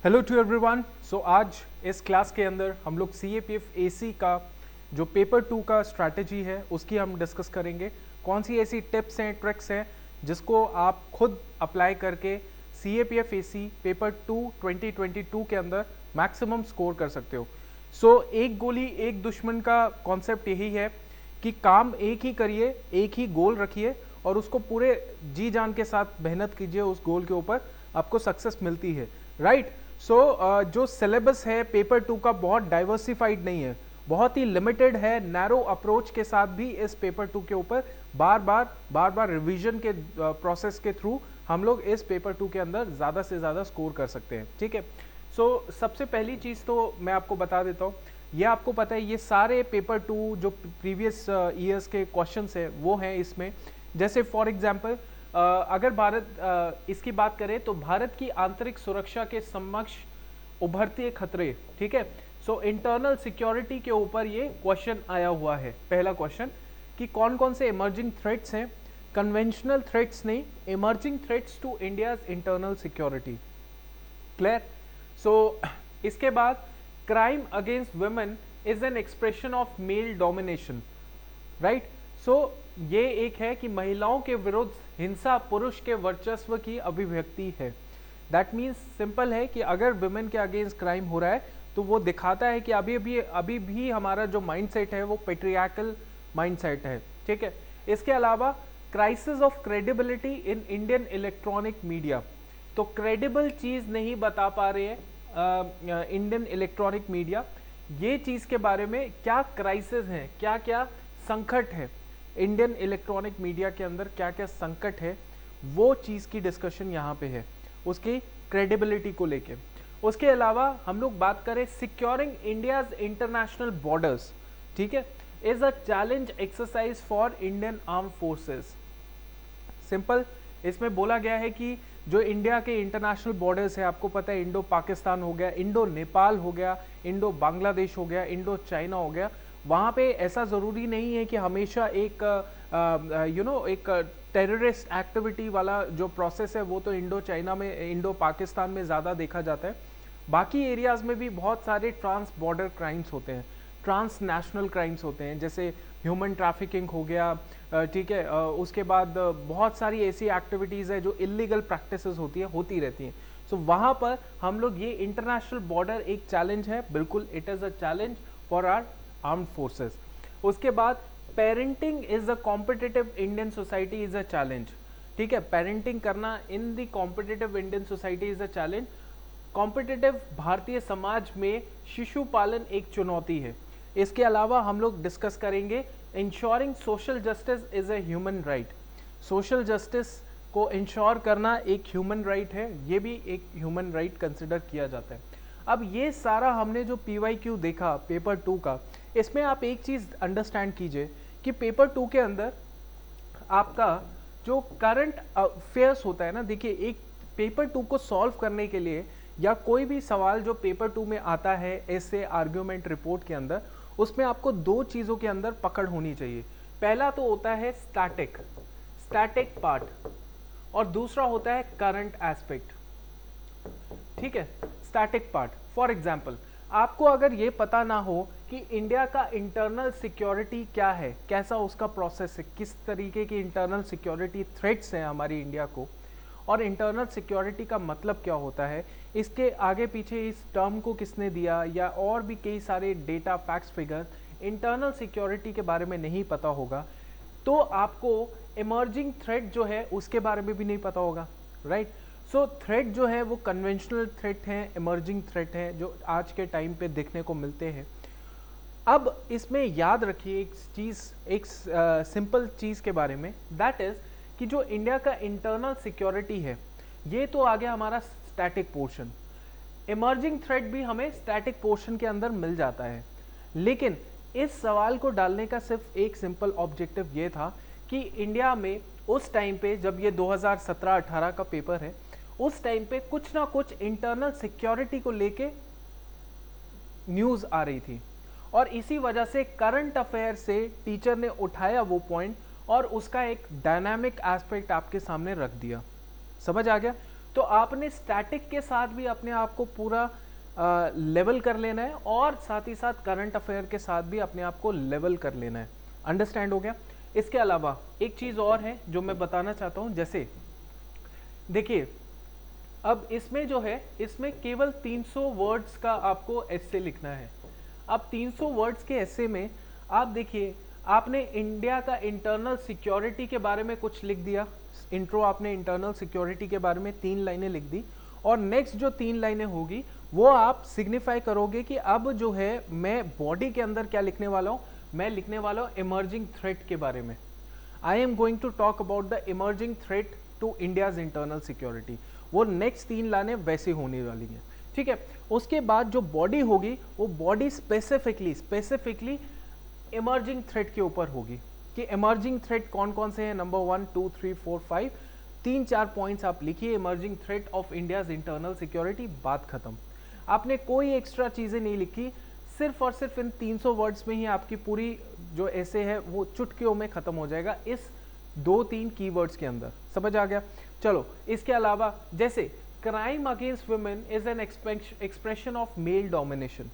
Hello to everyone. सो आज इस class के अंदर हम लोग CAPF AC का जो पेपर 2 का स्ट्रैटेजी है उसकी हम डिस्कस करेंगे। कौन सी ऐसी टिप्स हैं, ट्रिक्स हैं जिसको आप खुद अप्लाई करके CAPF AC पेपर 2 2022 के अंदर मैक्सिमम स्कोर कर सकते हो। एक गोली एक दुश्मन का कॉन्सेप्ट यही है कि काम एक ही करिए, एक ही गोल रखिए और उसको पूरे जी जान के साथ मेहनत कीजिए, उस गोल के ऊपर आपको सक्सेस मिलती है, राइट। जो सिलेबस है पेपर 2 का बहुत डाइवर्सिफाइड नहीं है, बहुत ही लिमिटेड है। नैरो अप्रोच के साथ भी इस पेपर 2 के ऊपर बार बार रिवीजन के प्रोसेस के थ्रू हम लोग इस पेपर 2 के अंदर ज़्यादा से ज़्यादा स्कोर कर सकते हैं, ठीक है। सबसे पहली चीज़ तो मैं आपको बता देता हूँ, ये आपको पता है ये सारे पेपर 2 जो प्रीवियस ईयर्स के क्वेश्चंस हैं वो हैं इसमें। जैसे फॉर एग्जांपल अगर भारत इसकी बात करें तो भारत की आंतरिक सुरक्षा के समक्ष उभरते खतरे, ठीक है। इंटरनल सिक्योरिटी के ऊपर ये क्वेश्चन आया हुआ है। पहला क्वेश्चन कि कौन कौन से इमर्जिंग थ्रेट्स हैं, कन्वेंशनल थ्रेट्स नहीं, emerging threats to India's internal security. Clear. इसके बाद crime against women is an expression of male domination, right. ये एक है कि महिलाओं के विरुद्ध हिंसा पुरुष के वर्चस्व की अभिव्यक्ति है। दैट मीन्स सिंपल है कि अगर वुमेन के अगेंस्ट क्राइम हो रहा है तो वो दिखाता है कि अभी भी हमारा जो माइंडसेट है वो पेट्रियार्कल माइंडसेट है, ठीक है। इसके अलावा crisis of credibility in Indian electronic media, तो क्रेडिबल चीज नहीं बता पा रहे हैं इंडियन इलेक्ट्रॉनिक मीडिया। ये चीज के बारे में क्या क्राइसिस है, क्या क्या संकट है इंडियन इलेक्ट्रॉनिक मीडिया के अंदर, क्या क्या संकट है, वो चीज़ की डिस्कशन यहाँ पे है उसकी क्रेडिबिलिटी को लेके। उसके अलावा हम लोग बात करें सिक्योरिंग इंडियाज इंटरनेशनल बॉर्डर्स, ठीक है, is a challenge exercise for Indian arm forces. Simple, इसमें बोला गया है कि जो इंडिया के इंटरनेशनल बॉर्डर्स है, आपको पता है इंडो पाकिस्तान हो गया, इंडो नेपाल हो गया, इंडो बांग्लादेश हो गया, इंडो चाइना हो गया, वहाँ पे ऐसा ज़रूरी नहीं है कि हमेशा एक एक टेररिस्ट एक्टिविटी वाला जो प्रोसेस है वो तो इंडो चाइना में, इंडो पाकिस्तान में ज़्यादा देखा जाता है। बाकी एरियाज़ में भी बहुत सारे ट्रांस बॉर्डर क्राइम्स होते हैं, ट्रांस नेशनल क्राइम्स होते हैं, जैसे ह्यूमन ट्रैफिकिंग हो गया, ठीक है। उसके बाद बहुत सारी ऐसी एक्टिविटीज़ है जो इलीगल प्रैक्टिसेस होती रहती हैं। वहाँ पर हम लोग ये इंटरनेशनल बॉर्डर एक चैलेंज है, बिल्कुल it is a challenge for our armed forces. उसके बाद parenting is a competitive Indian society is a challenge, ठीक है। पेरेंटिंग करना in the competitive Indian society is a challenge. Competitive भारतीय समाज में शिशु पालन एक चुनौती है। इसके अलावा हम लोग डिस्कस करेंगे ensuring social justice is a human right. Social justice को इंश्योर करना एक ह्यूमन राइट है, ये भी एक ह्यूमन राइट कंसिडर किया जाता है। अब ये सारा हमने जो PYQ देखा पेपर 2 का, इसमें आप एक चीज़ अंडरस्टैंड कीजिए कि पेपर 2 के अंदर आपका जो करंट अफेयर्स होता है ना, देखिए एक पेपर 2 को सॉल्व करने के लिए या कोई भी सवाल जो पेपर 2 में आता है ऐसे आर्ग्यूमेंट रिपोर्ट के अंदर, उसमें आपको दो चीज़ों के अंदर पकड़ होनी चाहिए। पहला तो होता है स्टैटिक पार्ट और दूसरा होता है करंट एस्पेक्ट, ठीक है। स्टैटिक पार्ट, फॉर एग्जाम्पल आपको अगर ये पता ना हो कि इंडिया का इंटरनल सिक्योरिटी क्या है, कैसा उसका प्रोसेस है, किस तरीके की इंटरनल सिक्योरिटी थ्रेट्स हैं हमारी इंडिया को, और इंटरनल सिक्योरिटी का मतलब क्या होता है, इसके आगे पीछे इस टर्म को किसने दिया, या और भी कई सारे data, facts, figure internal security के बारे में नहीं पता होगा, तो आपको इमर्जिंग थ्रेट जो है उसके बारे में भी नहीं पता होगा, राइट। थ्रेट जो है वो कन्वेंशनल थ्रेट हैं, इमर्जिंग थ्रेट हैं जो आज के टाइम पे देखने को मिलते हैं। अब इसमें याद रखिए एक चीज़, एक सिंपल चीज़ के बारे में, दैट इज़ कि जो इंडिया का इंटरनल सिक्योरिटी है ये तो आ गया हमारा स्टैटिक पोर्शन। इमर्जिंग थ्रेट भी हमें स्टैटिक पोर्शन के अंदर मिल जाता है, लेकिन इस सवाल को डालने का सिर्फ एक सिंपल ऑब्जेक्टिव ये था कि इंडिया में उस टाइम पे जब ये 2017-18 का पेपर है, उस टाइम पे कुछ ना कुछ इंटरनल सिक्योरिटी को लेके न्यूज़ आ रही थी और इसी वजह से करंट अफेयर से टीचर ने उठाया वो पॉइंट और उसका एक डायनामिक एस्पेक्ट आपके सामने रख दिया। समझ आ गया। तो आपने स्टैटिक के साथ भी अपने आप को पूरा लेवल कर लेना है और साथ ही साथ करंट अफेयर के साथ भी अपने आप को लेवल कर लेना है। अंडरस्टैंड हो गया? इसके अलावा एक चीज और है जो मैं बताना चाहता हूं, जैसे देखिए अब इसमें जो है, इसमें केवल 300 वर्ड्स का आपको एस्से लिखना है। अब 300 वर्ड्स के एस्से में आप देखिए, आपने इंडिया का इंटरनल सिक्योरिटी के बारे में कुछ लिख दिया, इंट्रो आपने इंटरनल सिक्योरिटी के बारे में 3 लाइनें लिख दी, और नेक्स्ट जो 3 लाइनें होगी वो आप सिग्निफाई करोगे कि अब जो है मैं बॉडी के अंदर क्या लिखने वाला हूं, मैं लिखने वाला हूं इमर्जिंग थ्रेट के बारे में। I am going to talk about the emerging threat to India's internal security. वो नेक्स्ट 3 लाइनें वैसे होने वाली हैं, ठीक है। उसके बाद जो बॉडी होगी वो बॉडी स्पेसिफिकली इमर्जिंग थ्रेट के ऊपर होगी कि इमर्जिंग थ्रेट कौन कौन से हैं, नंबर 1 2 3 4 5, 3-4 पॉइंट्स आप लिखिए, emerging threat of India's internal security, बात खत्म। आपने कोई एक्स्ट्रा चीजें नहीं लिखी, सिर्फ और सिर्फ इन 300 वर्ड्स में ही आपकी पूरी जो ऐसे है वो चुटकियों में खत्म हो जाएगा, इस 2-3 कीवर्ड्स के अंदर। समझ आ गया? चलो, इसके अलावा जैसे crime against women is an expression of male domination,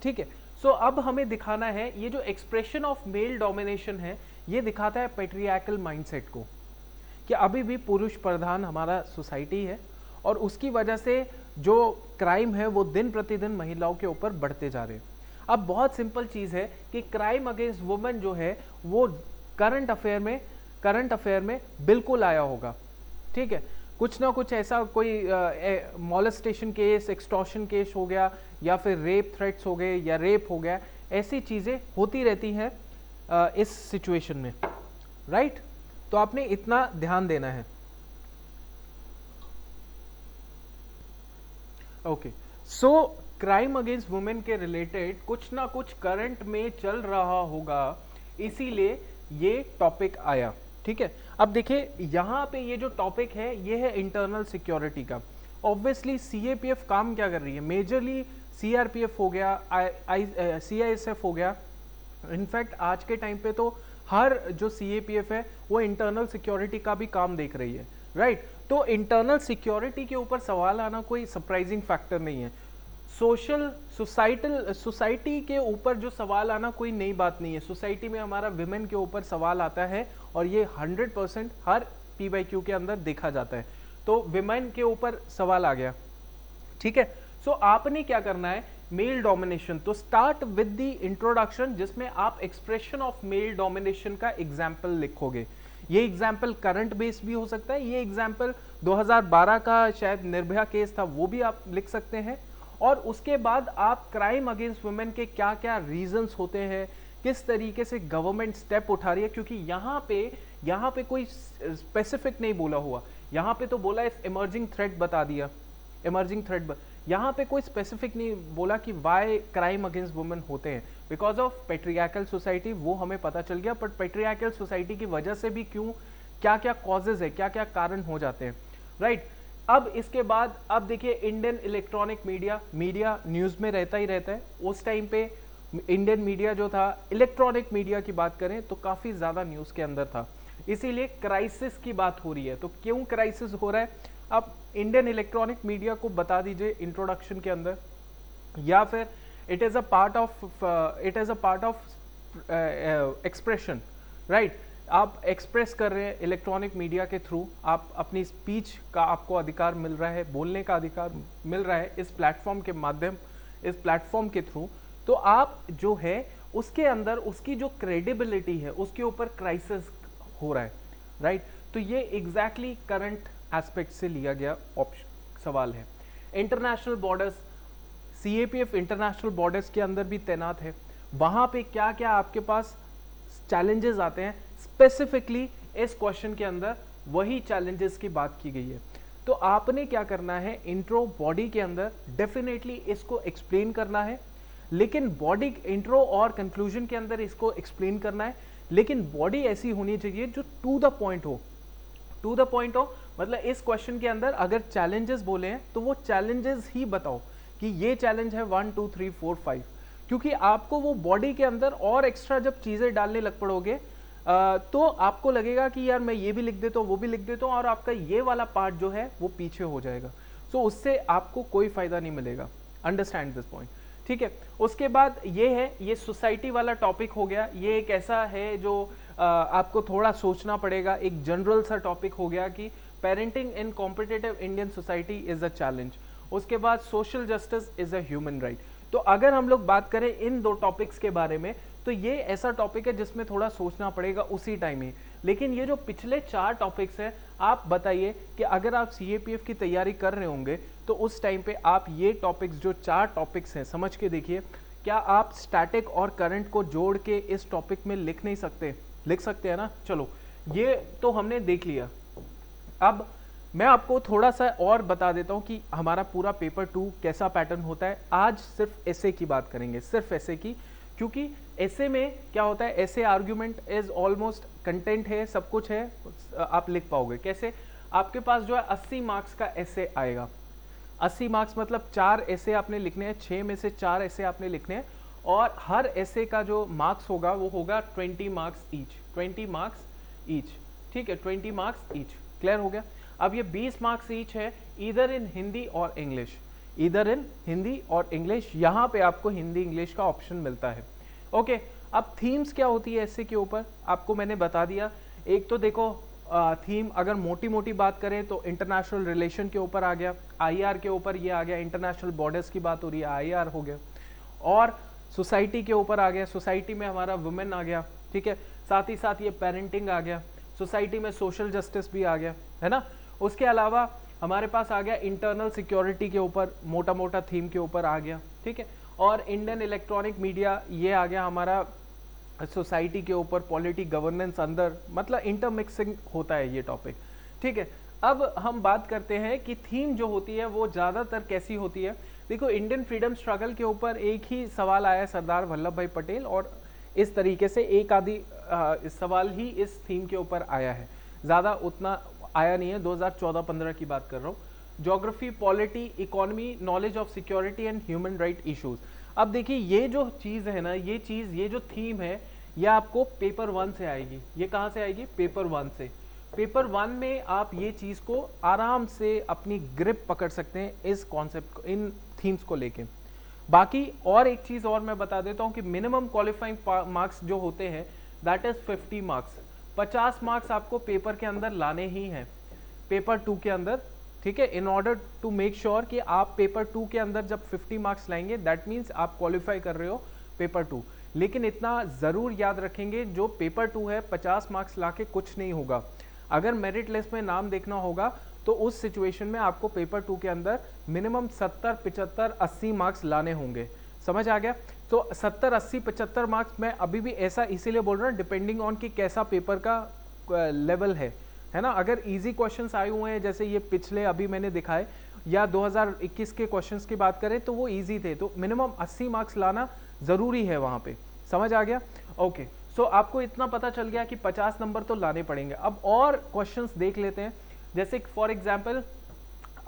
ठीक है। सो अब हमें दिखाना है, ये जो एक्सप्रेशन ऑफ मेल डोमिनेशन है ये दिखाता है पेट्रियार्कल माइंडसेट को, कि अभी भी पुरुष प्रधान हमारा सोसाइटी है और उसकी वजह से जो क्राइम है वो दिन प्रतिदिन महिलाओं के ऊपर बढ़ते जा रहे हैं। अब बहुत सिंपल चीज है कि क्राइम अगेंस्ट वुमेन जो है वो करंट अफेयर में बिल्कुल आया होगा, ठीक है। कुछ ना कुछ ऐसा कोई मॉलेस्टेशन केस, एक्सटॉर्शन केस हो गया, या फिर रेप थ्रेट्स हो गए, या रेप हो गया, ऐसी चीजें होती रहती हैं इस सिचुएशन में, राइट। तो आपने इतना ध्यान देना है। ओके, सो क्राइम अगेंस्ट वुमेन के रिलेटेड कुछ ना कुछ करंट में चल रहा होगा, इसीलिए ये टॉपिक आया, ठीक है। अब देखिए यहाँ पे ये जो टॉपिक है ये है इंटरनल सिक्योरिटी का। ऑब्वियसली सीएपीएफ काम क्या कर रही है, मेजरली सीआरपीएफ हो गया, सीआईएसएफ हो गया। इनफैक्ट आज के टाइम पे तो हर जो सीएपीएफ है वो इंटरनल सिक्योरिटी का भी काम देख रही है, राइट। तो इंटरनल सिक्योरिटी के ऊपर सवाल आना कोई सरप्राइजिंग फैक्टर नहीं है। सोसाइटी के ऊपर जो सवाल आना कोई नई बात नहीं है। सोसाइटी में हमारा विमेन के ऊपर सवाल आता है और ये 100% हर पीवाईक्यू के अंदर देखा जाता है। तो विमेन के ऊपर सवाल आ गया, ठीक है। सो आपने क्या करना है, मेल डोमिनेशन, तो स्टार्ट विद द इंट्रोडक्शन जिसमें आप एक्सप्रेशन ऑफ मेल डोमिनेशन का एग्जाम्पल लिखोगे। ये एग्जाम्पल करंट बेस भी हो सकता है, ये एग्जाम्पल 2012 का शायद निर्भया केस था वो भी आप लिख सकते हैं। और उसके बाद आप क्राइम अगेंस्ट वुमेन के क्या क्या रीजंस होते हैं, किस तरीके से गवर्नमेंट स्टेप उठा रही है, क्योंकि यहाँ पे कोई स्पेसिफिक नहीं बोला हुआ, यहाँ पे तो बोला इस इमर्जिंग थ्रेट बता दिया, इमर्जिंग थ्रेट यहाँ पे कोई स्पेसिफिक नहीं बोला कि वाई क्राइम अगेंस्ट वुमेन होते हैं, बिकॉज ऑफ पेट्रियार्कल सोसाइटी, वो हमें पता चल गया। बट पेट्रियार्कल सोसाइटी की वजह से भी क्यों, क्या क्या कॉजेज है, क्या क्या कारण हो जाते हैं, राइट। अब इसके बाद अब देखिए इंडियन इलेक्ट्रॉनिक मीडिया न्यूज में रहता ही रहता है। उस टाइम पे इंडियन मीडिया जो था, इलेक्ट्रॉनिक मीडिया की बात करें तो काफी ज्यादा न्यूज के अंदर था, इसीलिए क्राइसिस की बात हो रही है। तो क्यों क्राइसिस हो रहा है, अब इंडियन इलेक्ट्रॉनिक मीडिया को बता दीजिए इंट्रोडक्शन के अंदर, या फिर it is a part of expression, right. आप एक्सप्रेस कर रहे हैं इलेक्ट्रॉनिक मीडिया के थ्रू, आप अपनी स्पीच का आपको अधिकार मिल रहा है, बोलने का अधिकार मिल रहा है इस प्लेटफॉर्म के माध्यम, इस प्लेटफॉर्म के थ्रू। तो आप जो है उसके अंदर उसकी जो क्रेडिबिलिटी है उसके ऊपर क्राइसिस हो रहा है, राइट। तो ये एग्जैक्टली करंट एस्पेक्ट से लिया गया सवाल है। International borders, CAPF international borders के अंदर भी तैनात है, वहां पे क्या क्या आपके पास चैलेंजेस आते हैं, स्पेसिफिकली इस क्वेश्चन के अंदर वही चैलेंजेस की बात की गई है। तो आपने क्या करना है, इंट्रो बॉडी के अंदर डेफिनेटली इसको एक्सप्लेन करना है, लेकिन बॉडी इंट्रो और कंक्लूजन के अंदर इसको एक्सप्लेन करना है, लेकिन बॉडी ऐसी होनी चाहिए जो टू द पॉइंट हो, टू द पॉइंट हो। मतलब इस क्वेश्चन के अंदर अगर चैलेंजेस बोले हैं तो वो चैलेंजेस ही बताओ कि ये चैलेंज है 1 2 3 4 5, क्योंकि आपको वो बॉडी के अंदर और एक्स्ट्रा जब चीजें डालने लग पड़ोगे तो आपको लगेगा कि यार मैं ये भी लिख देता हूँ, वो भी लिख देता हूँ, और आपका ये वाला पार्ट जो है वो पीछे हो जाएगा। सो उससे आपको कोई फायदा नहीं मिलेगा। अंडरस्टैंड दिस पॉइंट, ठीक है। उसके बाद ये है, ये सोसाइटी वाला टॉपिक हो गया। ये एक ऐसा है जो आपको थोड़ा सोचना पड़ेगा, एक जनरल सा टॉपिक हो गया कि parenting in competitive Indian society is a challenge. उसके बाद social justice is a human right. तो अगर हम लोग बात करें इन दो टॉपिक्स के बारे में, तो ये ऐसा टॉपिक है जिसमें थोड़ा सोचना पड़ेगा उसी टाइम ही। लेकिन ये जो पिछले 4 टॉपिक्स हैं, आप बताइए कि अगर आप सीएपीएफ की तैयारी कर रहे होंगे तो उस टाइम पे आप ये टॉपिक्स, जो 4 टॉपिक्स हैं, समझ के देखिए। क्या आप स्टैटिक और करंट को जोड़ के इस टॉपिक में लिख नहीं सकते? लिख सकते हैं ना। चलो, ये तो हमने देख लिया। अब मैं आपको थोड़ा सा और बता देता हूं कि हमारा पूरा पेपर 2 कैसा पैटर्न होता है। आज सिर्फ ऐसे की बात करेंगे, सिर्फ ऐसे की, क्योंकि ऐसे में क्या होता है, ऐसे आर्ग्यूमेंट इज ऑलमोस्ट कंटेंट है, सब कुछ है, आप लिख पाओगे कैसे। आपके पास जो है 80 मार्क्स का ऐसे आएगा। 80 मार्क्स मतलब 4 ऐसे आपने लिखने हैं, 6 में से 4 ऐसे आपने लिखने हैं, और हर ऐसे का जो मार्क्स होगा वो होगा 20 मार्क्स ईच, 20 मार्क्स ईच, ठीक है, 20 मार्क्स ईच। क्लियर हो गया। अब ये 20 मार्क्स ईच है, इधर इन हिंदी और इंग्लिश, इधर इन हिंदी और इंग्लिश। यहाँ पे आपको हिंदी इंग्लिश का ऑप्शन मिलता है। ओके, अब थीम्स क्या होती है ऐसे के ऊपर आपको मैंने बता दिया। एक तो देखो थीम, अगर मोटी मोटी बात करें तो इंटरनेशनल रिलेशन के ऊपर आ गया, आईआर के ऊपर ये आ गया, इंटरनेशनल बॉर्डर्स की बात हो रही है, आईआर हो गया। और सोसाइटी के ऊपर आ गया, सोसाइटी में हमारा वुमेन आ गया, ठीक है। साथ ही साथ ये पेरेंटिंग आ गया, सोसाइटी में सोशल जस्टिस भी आ गया, है ना। उसके अलावा हमारे पास आ गया इंटरनल सिक्योरिटी के ऊपर, मोटा मोटा थीम के ऊपर आ गया, ठीक है। और इंडियन इलेक्ट्रॉनिक मीडिया, ये आ गया हमारा सोसाइटी के ऊपर, पॉलिटी गवर्नेंस अंदर, मतलब इंटरमिक्सिंग होता है ये टॉपिक, ठीक है। अब हम बात करते हैं कि थीम जो होती है वो ज़्यादातर कैसी होती है। देखो, इंडियन फ्रीडम स्ट्रगल के ऊपर एक ही सवाल आया, सरदार वल्लभ भाई पटेल, और इस तरीके से एक आधी सवाल ही इस थीम के ऊपर आया है, ज़्यादा उतना आया नहीं है। 2014-15 की बात कर रहा हूँ। Geography, polity, economy, knowledge of security and human right issues. अब देखिए, ये जो चीज़ है ना, ये चीज़, ये जो थीम है, ये आपको पेपर 1 से आएगी। ये कहाँ से आएगी? पेपर 1 से। पेपर 1 में आप ये चीज़ को आराम से अपनी ग्रिप पकड़ सकते हैं इस कॉन्सेप्ट को, इन थीम्स को लेके। बाकी और एक चीज़ और मैं बता देता हूँ कि मिनिमम क्वालिफाइंग मार्क्स जो होते हैं, दैट इज 50 मार्क्स। 50 मार्क्स आपको पेपर के अंदर लाने ही हैं, पेपर 2 के अंदर, ठीक है। In order to make sure कि आप पेपर 2 के अंदर जब 50 मार्क्स लाएंगे, दैट मीन्स आप क्वालिफाई कर रहे हो पेपर 2। लेकिन इतना ज़रूर याद रखेंगे, जो पेपर 2 है, 50 मार्क्स लाके कुछ नहीं होगा। अगर मेरिट लिस्ट में नाम देखना होगा तो उस सिचुएशन में आपको पेपर 2 के अंदर मिनिमम 70, 75, 80 मार्क्स लाने होंगे। समझ आ गया? तो 70, 80, 75 मार्क्स मैं अभी भी ऐसा इसीलिए बोल रहा हूँ, डिपेंडिंग ऑन कि कैसा पेपर का लेवल है ना। अगर इजी क्वेश्चंस आए हुए हैं, जैसे ये पिछले अभी मैंने दिखाए, या 2021 के क्वेश्चंस की बात करें तो वो इजी थे, तो मिनिमम 80 मार्क्स लाना ज़रूरी है वहाँ पे। समझ आ गया? ओके, सो आपको इतना पता चल गया कि 50 नंबर तो लाने पड़ेंगे। अब और क्वेश्चंस देख लेते हैं, जैसे फॉर एग्जाम्पल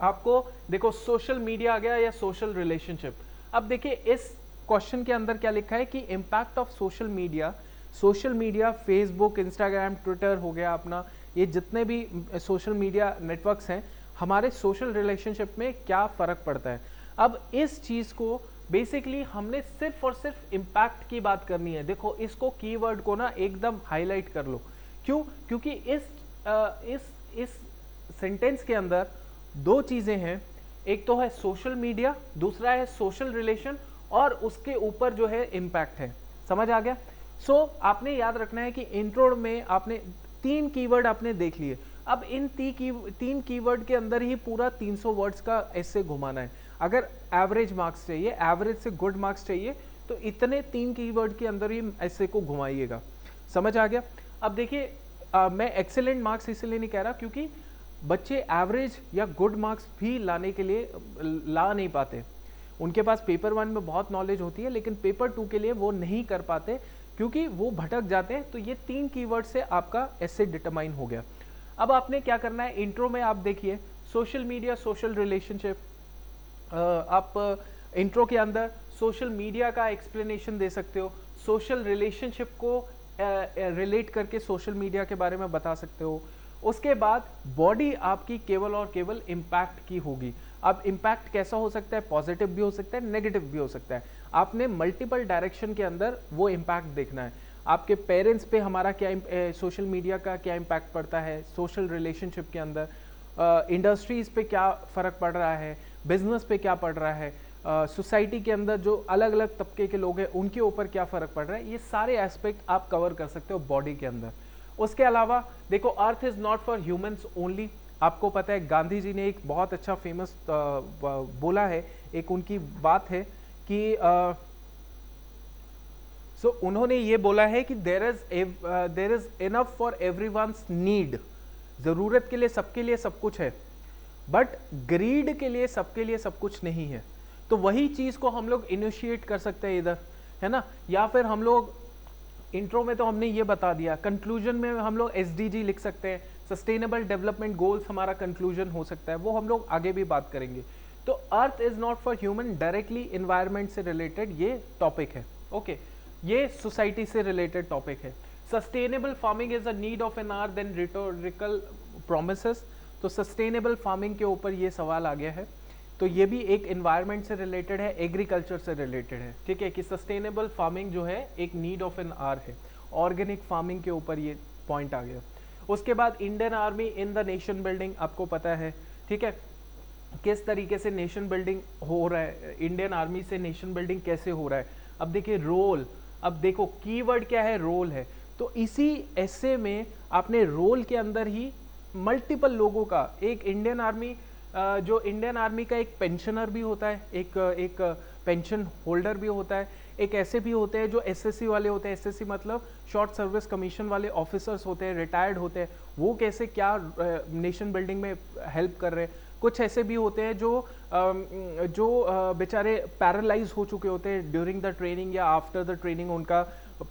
आपको देखो सोशल मीडिया आ गया या सोशल रिलेशनशिप। अब देखिए इस क्वेश्चन के अंदर क्या लिखा है कि impact of social media, Facebook, Instagram, Twitter हो गया अपना, ये जितने भी सोशल मीडिया नेटवर्क्स हैं, हमारे सोशल रिलेशनशिप में क्या फ़र्क पड़ता है। अब इस चीज़ को बेसिकली हमने सिर्फ और सिर्फ इम्पैक्ट की बात करनी है। देखो, इसको कीवर्ड को ना एकदम हाईलाइट कर लो। क्यों? क्योंकि इस सेंटेंस के अंदर 2 चीज़ें हैं, एक तो है सोशल मीडिया, दूसरा है सोशल रिलेशन, और उसके ऊपर जो है इम्पैक्ट है। समझ आ गया? सो आपने याद रखना है कि इंट्रो में आपने 3 कीवर्ड आपने देख लिए। अब इन 3 कीवर्ड के अंदर ही पूरा 300 वर्ड्स का ऐसे घुमाना है। अगर एवरेज मार्क्स चाहिए, एवरेज से गुड मार्क्स चाहिए, तो इतने 3 कीवर्ड के अंदर ही ऐसे को घुमाइएगा। समझ आ गया? अब देखिए, मैं एक्सेलेंट मार्क्स इसलिए नहीं कह रहा क्योंकि बच्चे एवरेज या गुड मार्क्स भी लाने के लिए ला नहीं पाते। उनके पास पेपर 1 में बहुत नॉलेज होती है, लेकिन पेपर 2 के लिए वो नहीं कर पाते क्योंकि वो भटक जाते हैं। तो ये 3 कीवर्ड से आपका ऐसे डिटरमाइन हो गया। अब आपने क्या करना है, इंट्रो में आप देखिए सोशल मीडिया, सोशल रिलेशनशिप, आप इंट्रो के अंदर सोशल मीडिया का एक्सप्लेनेशन दे सकते हो, सोशल रिलेशनशिप को रिलेट करके सोशल मीडिया के बारे में बता सकते हो। उसके बाद बॉडी आपकी केवल और केवल इम्पैक्ट की होगी। अब इम्पैक्ट कैसा हो सकता है, पॉजिटिव भी हो सकता है, नेगेटिव भी हो सकता है। आपने मल्टीपल डायरेक्शन के अंदर वो इम्पैक्ट देखना है। आपके पेरेंट्स पे हमारा क्या सोशल मीडिया का क्या इम्पैक्ट पड़ता है, सोशल रिलेशनशिप के अंदर इंडस्ट्रीज पे क्या फ़र्क पड़ रहा है, बिजनेस पे क्या पड़ रहा है, सोसाइटी के अंदर जो अलग अलग तबके के लोग हैं उनके ऊपर क्या फ़र्क पड़ रहा है। ये सारे एस्पेक्ट आप कवर कर सकते हो बॉडी के अंदर। उसके अलावा देखो, earth is not for humans only. आपको पता है गांधी जी ने एक बहुत अच्छा फेमस बोला है, एक उनकी बात है कि उन्होंने ये बोला है कि there is enough for everyone's need. जरूरत के लिए सबके लिए सब कुछ है, बट ग्रीड के लिए सबके लिए सब कुछ नहीं है। तो वही चीज को हम लोग इनिशिएट कर सकते हैं इधर, है ना। या फिर हम लोग इंट्रो में तो हमने ये बता दिया, कंक्लूजन में हम लोग एसडीजी लिख सकते हैं, सस्टेनेबल डेवलपमेंट गोल्स हमारा कंक्लूजन हो सकता है, वो हम लोग आगे भी बात करेंगे। तो earth is not for human directly environment से रिलेटेड ये टॉपिक है। ओके, ये सोसाइटी से रिलेटेड टॉपिक है। Sustainable farming is a need of an hour then rhetorical promises. तो सस्टेनेबल फार्मिंग के ऊपर ये सवाल आ गया है। तो ये भी एक इन्वायरमेंट से रिलेटेड है, एग्रीकल्चर से रिलेटेड है, ठीक है, कि सस्टेनेबल फार्मिंग जो है एक नीड ऑफ एन आवर है। ऑर्गेनिक फार्मिंग के ऊपर ये पॉइंट आ गया। उसके बाद Indian army in the nation building, आपको पता है, ठीक है, किस तरीके से नेशन बिल्डिंग हो रहा है, इंडियन आर्मी से नेशन बिल्डिंग कैसे हो रहा है। अब देखिए रोल, अब देखो कीवर्ड क्या है, रोल है। तो इसी ऐसे में आपने रोल के अंदर ही मल्टीपल लोगों का, एक इंडियन आर्मी जो इंडियन आर्मी का एक पेंशनर भी होता है, एक पेंशन होल्डर भी होता है, एक ऐसे भी होते हैं जो एसएससी वाले होते हैं, एसएससी मतलब शॉर्ट सर्विस कमीशन वाले ऑफिसर्स होते हैं, रिटायर्ड होते हैं, वो कैसे क्या नेशन बिल्डिंग में हेल्प कर रहे हैं। कुछ ऐसे भी होते हैं जो बेचारे पैरालाइज हो चुके होते हैं ड्यूरिंग द ट्रेनिंग या आफ्टर द ट्रेनिंग, उनका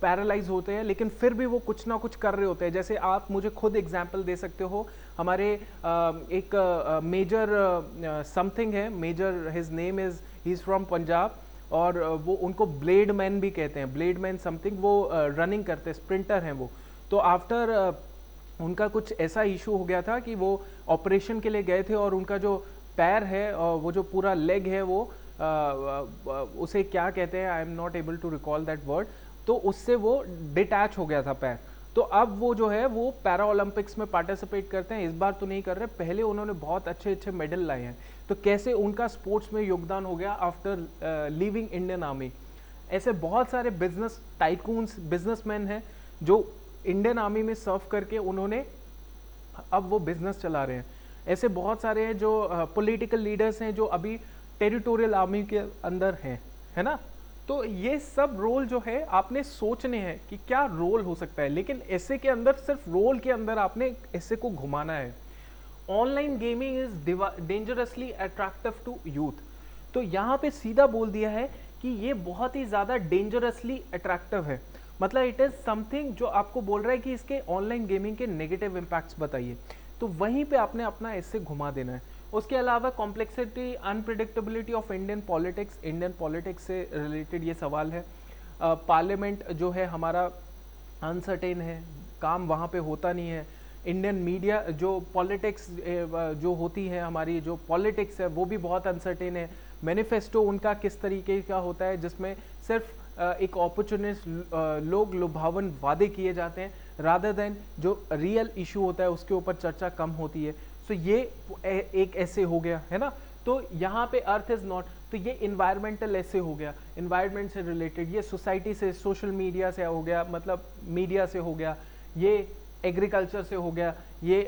पैरालाइज होते हैं, लेकिन फिर भी वो कुछ ना कुछ कर रहे होते हैं। जैसे आप मुझे खुद एग्जांपल दे सकते हो, हमारे एक मेजर समथिंग है, major his name is, he is from Punjab, और वो उनको ब्लेड मैन भी कहते हैं, ब्लेड मैन समथिंग, वो रनिंग करते हैं, स्प्रिंटर हैं वो। तो आफ्टर उनका कुछ ऐसा इशू हो गया था कि वो ऑपरेशन के लिए गए थे और उनका जो पैर है, वो जो पूरा लेग है, वो उसे क्या कहते हैं, I am not able to recall that word, तो उससे वो डिटैच हो गया था पैर। तो अब वो जो है वो पैरा ओलंपिक्स में पार्टिसिपेट करते हैं। इस बार तो नहीं कर रहे, पहले उन्होंने बहुत अच्छे अच्छे मेडल लाए हैं। तो कैसे उनका स्पोर्ट्स में योगदान हो गया आफ्टर लीविंग इंडियन आर्मी। ऐसे बहुत सारे बिजनेस टाइकून्स, बिजनेसमैन हैं जो इंडियन आर्मी में सर्व करके उन्होंने अब वो बिजनेस चला रहे हैं। ऐसे बहुत सारे हैं जो पॉलिटिकल लीडर्स हैं जो अभी टेरिटोरियल आर्मी के अंदर हैं, है ना। तो ये सब रोल जो है आपने सोचने हैं कि क्या रोल हो सकता है, लेकिन ऐसे के अंदर सिर्फ रोल के अंदर आपने ऐसे को घुमाना है। Online gaming is dangerously attractive to youth. तो यहाँ पे सीधा बोल दिया है कि ये बहुत ही ज़्यादा डेंजरसली अट्रैक्टिव है, मतलब इट इज़ समथिंग जो आपको बोल रहा है कि इसके ऑनलाइन गेमिंग के नेगेटिव इम्पैक्ट्स बताइए। तो वहीं पे आपने अपना इससे घुमा देना है। उसके अलावा complexity unpredictability of Indian politics से रिलेटेड ये सवाल है। पार्लियामेंट जो है हमारा अनसर्टेन है, काम वहाँ पे होता नहीं है। इंडियन मीडिया जो पॉलिटिक्स जो होती है, हमारी जो पॉलिटिक्स है वो भी बहुत अनसर्टेन है। मैनिफेस्टो उनका किस तरीके का होता है, जिसमें सिर्फ एक अपॉर्चुनिस्ट लोग लुभावन वादे किए जाते हैं, रादर देन जो रियल इशू होता है उसके ऊपर चर्चा कम होती है। सो ये एक ऐसे हो गया, है ना। तो यहाँ पे अर्थ इज नॉट, तो ये इन्वायरमेंटल ऐसे हो गया, इन्वायरमेंट से रिलेटेड, ये सोसाइटी से, सोशल मीडिया से हो गया, मतलब मीडिया से हो गया, ये एग्रीकल्चर से हो गया, ये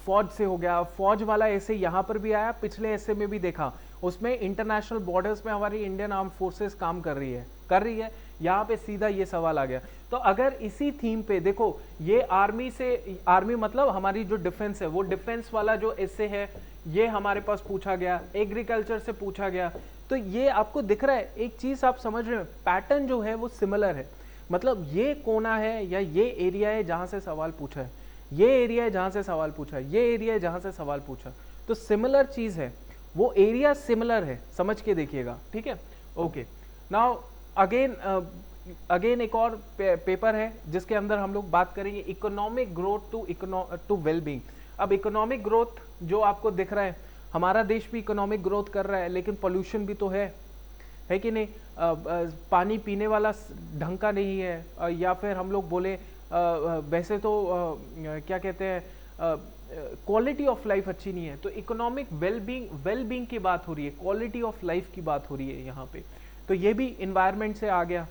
फौज से हो गया। फौज वाला ऐसे यहाँ पर भी आया, पिछले ऐसे में भी देखा, उसमें इंटरनेशनल बॉर्डर्स में हमारी इंडियन आर्म फोर्सेस काम कर रही है। यहाँ पे सीधा ये सवाल आ गया। तो अगर इसी थीम पे देखो, ये आर्मी मतलब हमारी जो डिफेंस है, वो डिफेंस वाला जो ऐसे है ये हमारे पास पूछा गया, एग्रीकल्चर से पूछा गया। तो ये आपको दिख रहा है, एक चीज आप समझ रहे हो, पैटर्न जो है वो सिमिलर है। मतलब ये कोना है या ये एरिया है जहां से सवाल पूछा है, ये एरिया है जहां से सवाल पूछा है, ये एरिया है जहां से सवाल पूछा, तो सिमिलर चीज है, वो एरिया सिमिलर है, समझ के देखिएगा, ठीक है। ओके, नाउ अगेन अगेन एक और पेपर है जिसके अंदर हम लोग बात करेंगे इकोनॉमिक ग्रोथ टू वेलबींग। अब इकोनॉमिक ग्रोथ जो आपको दिख रहा है, हमारा देश भी इकोनॉमिक ग्रोथ कर रहा है, लेकिन पोल्यूशन भी तो है कि नहीं? पानी पीने वाला ढंग का नहीं है, या फिर हम लोग बोले वैसे तो क्या कहते हैं, क्वालिटी ऑफ लाइफ अच्छी नहीं है। तो इकोनॉमिक वेलबींग की बात हो रही है, क्वालिटी ऑफ लाइफ की बात हो रही है यहाँ पे। तो ये भी इन्वायरमेंट से आ गया।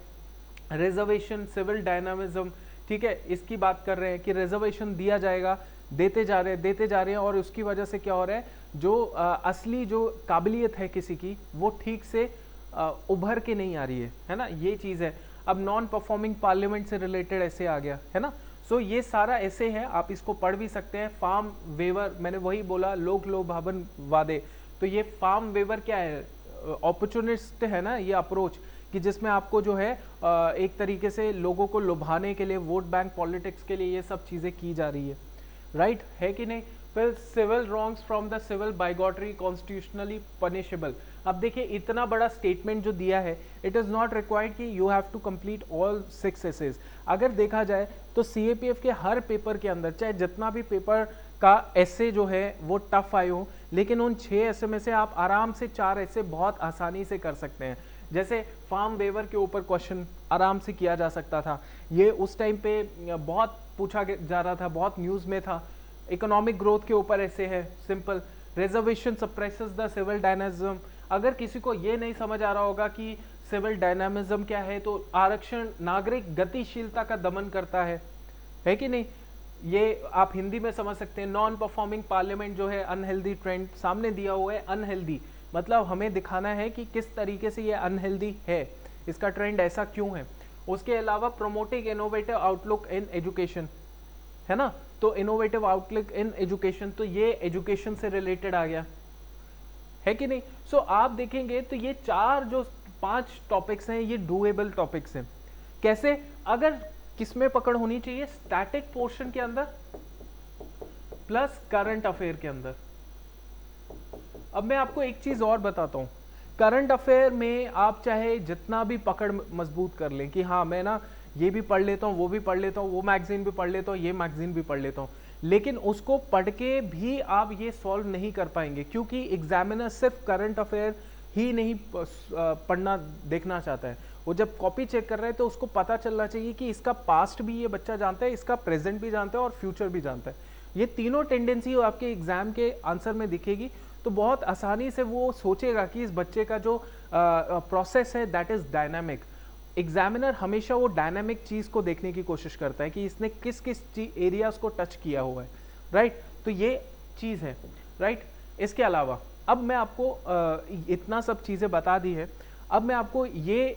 रिजर्वेशन, सिविल डायनामिज्म, ठीक है, इसकी बात कर रहे हैं कि रिजर्वेशन दिया जाएगा, देते जा रहे हैं, और उसकी वजह से क्या हो रहा है, जो असली जो काबिलियत है किसी की, वो ठीक से उभर के नहीं आ रही है ना, ये चीज़ है। अब नॉन परफॉर्मिंग पार्लियामेंट से रिलेटेड ऐसे आ गया है ना। सो ये सारा ऐसे है, आप इसको पढ़ भी सकते हैं। फार्म वेवर, मैंने वही बोला, लोक लोभावन वादे। तो ये फार्म वेवर क्या है, अपॉर्चुनिस्ट है ना ये अप्रोच, कि जिसमें आपको जो है एक तरीके से लोगों को लुभाने के लिए, वोट बैंक पॉलिटिक्स के लिए ये सब चीज़ें की जा रही है, राइट, है कि नहीं? फिर civil wrongs from the civil bigotry constitutionally punishable. अब देखिए इतना बड़ा स्टेटमेंट जो दिया है, इट इज़ नॉट रिक्वायर्ड कि you have to complete all 6 essays. अगर देखा जाए तो सीएपीएफ के हर पेपर के अंदर, चाहे जितना भी पेपर का ऐसे जो है वो टफ आए हो, लेकिन उन 6 ऐसे में से आप आराम से 4 ऐसे बहुत आसानी से कर सकते हैं। जैसे फार्म वेवर के ऊपर क्वेश्चन आराम से किया जा सकता था, ये उस टाइम पे बहुत पूछा जा रहा था, बहुत न्यूज़ में था। इकोनॉमिक ग्रोथ के ऊपर ऐसे है simple. Reservation suppresses the civil dynamism. अगर किसी को ये नहीं समझ आ रहा होगा कि सिविल डायनामिज्म क्या है, तो आरक्षण नागरिक गतिशीलता का दमन करता है कि नहीं? ये आप हिंदी में समझ सकते हैं। नॉन परफॉर्मिंग पार्लियामेंट जो है, अनहेल्दी ट्रेंड सामने दिया हुआ है। अनहेल्दी मतलब हमें दिखाना है कि किस तरीके से ये अनहेल्दी है, इसका ट्रेंड ऐसा क्यों है। उसके अलावा promoting innovative outlook in education, है ना, तो इनोवेटिव आउटलुक इन एजुकेशन, तो ये एजुकेशन से रिलेटेड आ गया, है कि नहीं? सो आप देखेंगे तो ये 5 टॉपिक्स हैं, ये डूएबल टॉपिक्स हैं। कैसे? अगर किसमें पकड़ होनी चाहिए, स्टैटिक पोर्शन के अंदर प्लस करंट अफेयर के अंदर। अब मैं आपको एक चीज और बताता हूं, करंट अफेयर में आप चाहे जितना भी पकड़ मजबूत कर लें कि हाँ मैं ना ये भी पढ़ लेता हूँ, वो भी पढ़ लेता हूँ, वो मैगजीन भी पढ़ लेता हूँ, ये मैगजीन भी पढ़ लेता हूँ, लेकिन उसको पढ़ के भी आप ये सॉल्व नहीं कर पाएंगे, क्योंकि एग्जामिनर सिर्फ करंट अफेयर ही नहीं पढ़ना देखना चाहता है। वो जब कॉपी चेक कर रहा है तो उसको पता चलना चाहिए कि इसका पास्ट भी ये बच्चा जानता है, इसका प्रेजेंट भी जानता है और फ्यूचर भी जानता है। ये तीनों टेंडेंसी आपके एग्जाम के आंसर में दिखेगी, तो बहुत आसानी से वो सोचेगा कि इस बच्चे का जो प्रोसेस है दैट इज डायनामिक। एग्जामिनर हमेशा वो डायनामिक चीज को देखने की कोशिश करता है कि इसने किस किस एरियाज को टच किया हुआ है, राइट। तो ये चीज है, राइट। इसके अलावा अब मैं आपको इतना सब चीजें बता दी है, अब मैं आपको ये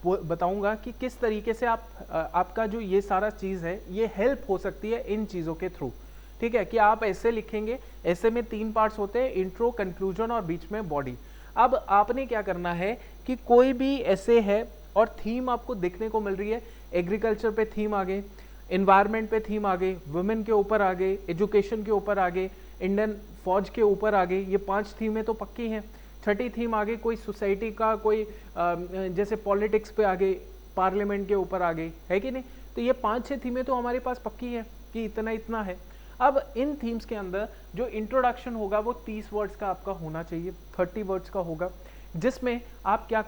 बताऊंगा कि किस तरीके से आपका जो ये सारा चीज है ये हेल्प हो सकती है इन चीजों के थ्रू। ठीक है, कि आप ऐसे लिखेंगे, ऐसे में 3 पार्ट्स होते हैं, इंट्रो, कंक्लूजन और बीच में बॉडी। अब आपने क्या करना है कि कोई भी ऐसे है और थीम आपको देखने को मिल रही है, एग्रीकल्चर पे थीम आ गई, एनवायरनमेंट पे थीम आ गई, वुमेन के ऊपर आ गई, एजुकेशन के ऊपर आ गई, इंडियन फौज के ऊपर आ गई, ये 5 थीमें तो पक्की हैं। छठी थीम आ गई कोई सोसाइटी का, कोई जैसे पॉलिटिक्स पे आ गई, पार्लियामेंट के ऊपर आ गई, है कि नहीं। तो ये 5-6 थीमें तो हमारे पास पक्की है कि इतना इतना है। अब इन थीम्स के अंदर जो इंट्रोडक्शन होगा वो 30 वर्ड्स का आपका होना चाहिए, 30 वर्ड्स का होगा, जिसमें आप क्या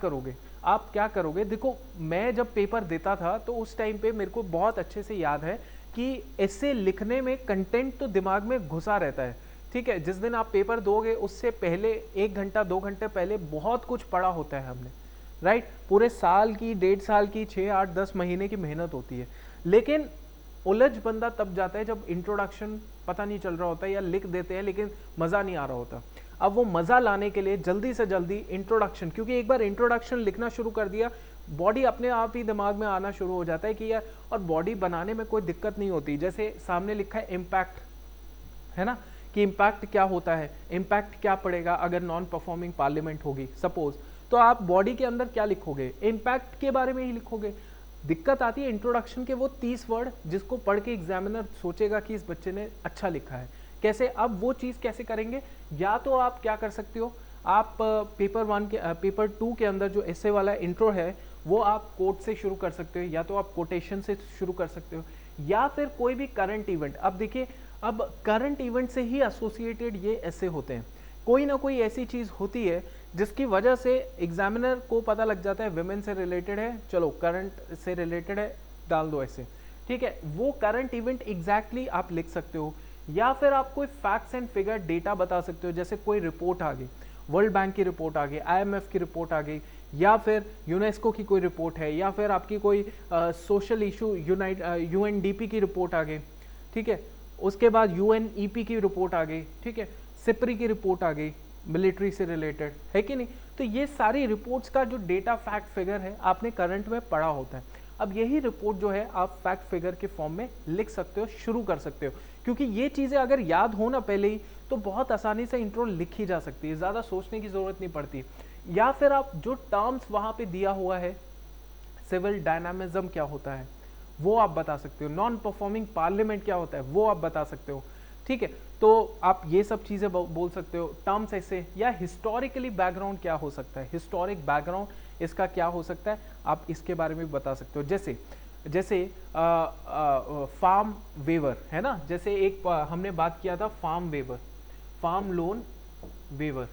करोगे, देखो मैं जब पेपर देता था तो उस टाइम पे मेरे को बहुत अच्छे से याद है कि ऐसे लिखने में कंटेंट तो दिमाग में घुसा रहता है। ठीक है, जिस दिन आप पेपर दोगे उससे पहले 1 घंटा 2 घंटे पहले बहुत कुछ पढ़ा होता है हमने, राइट। पूरे साल की, 1.5 साल की, 6, 8, 10 महीने की मेहनत होती है। लेकिन उलझ बंदा तब जाता है जब इंट्रोडक्शन पता नहीं चल रहा होता है, या लिख देते हैं लेकिन मज़ा नहीं आ रहा होता। अब वो मज़ा लाने के लिए जल्दी से जल्दी इंट्रोडक्शन, क्योंकि एक बार इंट्रोडक्शन लिखना शुरू कर दिया, बॉडी अपने आप ही दिमाग में आना शुरू हो जाता है कि यार, और बॉडी बनाने में कोई दिक्कत नहीं होती। जैसे सामने लिखा है इम्पैक्ट, है ना, कि इम्पैक्ट क्या होता है, इम्पैक्ट क्या पड़ेगा अगर नॉन परफॉर्मिंग पार्लियामेंट होगी सपोज, तो आप बॉडी के अंदर क्या लिखोगे, इम्पैक्ट के बारे में ही लिखोगे। दिक्कत आती है इंट्रोडक्शन के वो 30 वर्ड जिसको पढ़ के एग्जामिनर सोचेगा कि इस बच्चे ने अच्छा लिखा है। कैसे? अब वो चीज़ कैसे करेंगे, या तो आप क्या कर सकते हो, आप पेपर 2 के अंदर जो ऐसे वाला इंट्रो है वो आप कोट से शुरू कर सकते हो, या तो आप कोटेशन से शुरू कर सकते हो, या फिर कोई भी करंट इवेंट। अब देखिए, अब करंट इवेंट से ही एसोसिएटेड ये ऐसे होते हैं, कोई ना कोई ऐसी चीज होती है जिसकी वजह से एग्जामिनर को पता लग जाता है विमेन से रिलेटेड है, चलो करंट से रिलेटेड है, डाल दो ऐसे, ठीक है। वो करंट इवेंट एग्जैक्टली आप लिख सकते हो, या फिर आप कोई फैक्ट्स एंड फिगर डेटा बता सकते हो, जैसे कोई रिपोर्ट आ गई, वर्ल्ड बैंक की रिपोर्ट आ गई, आईएमएफ की रिपोर्ट आ गई, या फिर यूनेस्को की कोई रिपोर्ट है, या फिर आपकी कोई सोशल इशू यूएनडीपी की रिपोर्ट आ गई, ठीक है। उसके बाद यूएनईपी की रिपोर्ट आ गई, ठीक है, सिप्री की रिपोर्ट आ गई मिलिट्री से रिलेटेड, है कि नहीं। तो ये सारी रिपोर्ट्स का जो डेटा फैक्ट फिगर है आपने करंट में पढ़ा होता है। अब यही रिपोर्ट जो है आप फैक्ट फिगर के फॉर्म में लिख सकते हो, शुरू कर सकते हो, क्योंकि ये चीजें अगर याद हो ना पहले ही तो बहुत आसानी से इंट्रो लिखी जा सकती है, ज्यादा सोचने की जरूरत नहीं पड़ती। या फिर आप जो टर्म्स वहां पे दिया हुआ है, सिविल डायनामिज्म क्या होता है वो आप बता सकते हो, नॉन परफॉर्मिंग पार्लियामेंट क्या होता है वो आप बता सकते हो, ठीक है। तो आप ये सब चीजें बोल सकते हो टर्म्स ऐसे, या हिस्टोरिकली बैकग्राउंड क्या हो सकता है, हिस्टोरिक बैकग्राउंड इसका क्या हो सकता है, आप इसके बारे में बता सकते हो। जैसे जैसे फार्म वेवर है ना, जैसे एक हमने बात किया था farm waiver, farm loan waiver,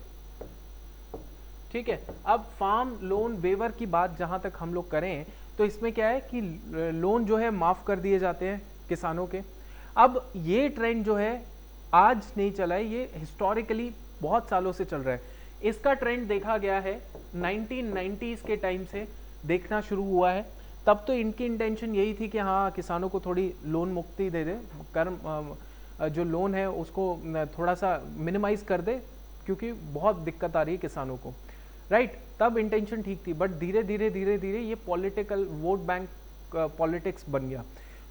ठीक है। अब फार्म लोन वेवर की बात जहां तक हम लोग करें तो इसमें क्या है कि लोन जो है माफ कर दिए जाते हैं किसानों के। अब ये ट्रेंड जो है आज नहीं चला है, ये हिस्टोरिकली बहुत सालों से चल रहा है। इसका ट्रेंड देखा गया है 1990s के टाइम से देखना शुरू हुआ है। तब तो इनकी इंटेंशन यही थी कि हाँ किसानों को थोड़ी लोन मुक्ति दे दे, कर्म जो लोन है उसको थोड़ा सा मिनिमाइज कर दे, क्योंकि बहुत दिक्कत आ रही है किसानों को, राइट। तब इंटेंशन ठीक थी, बट धीरे धीरे धीरे धीरे ये पॉलिटिकल वोट बैंक पॉलिटिक्स बन गया।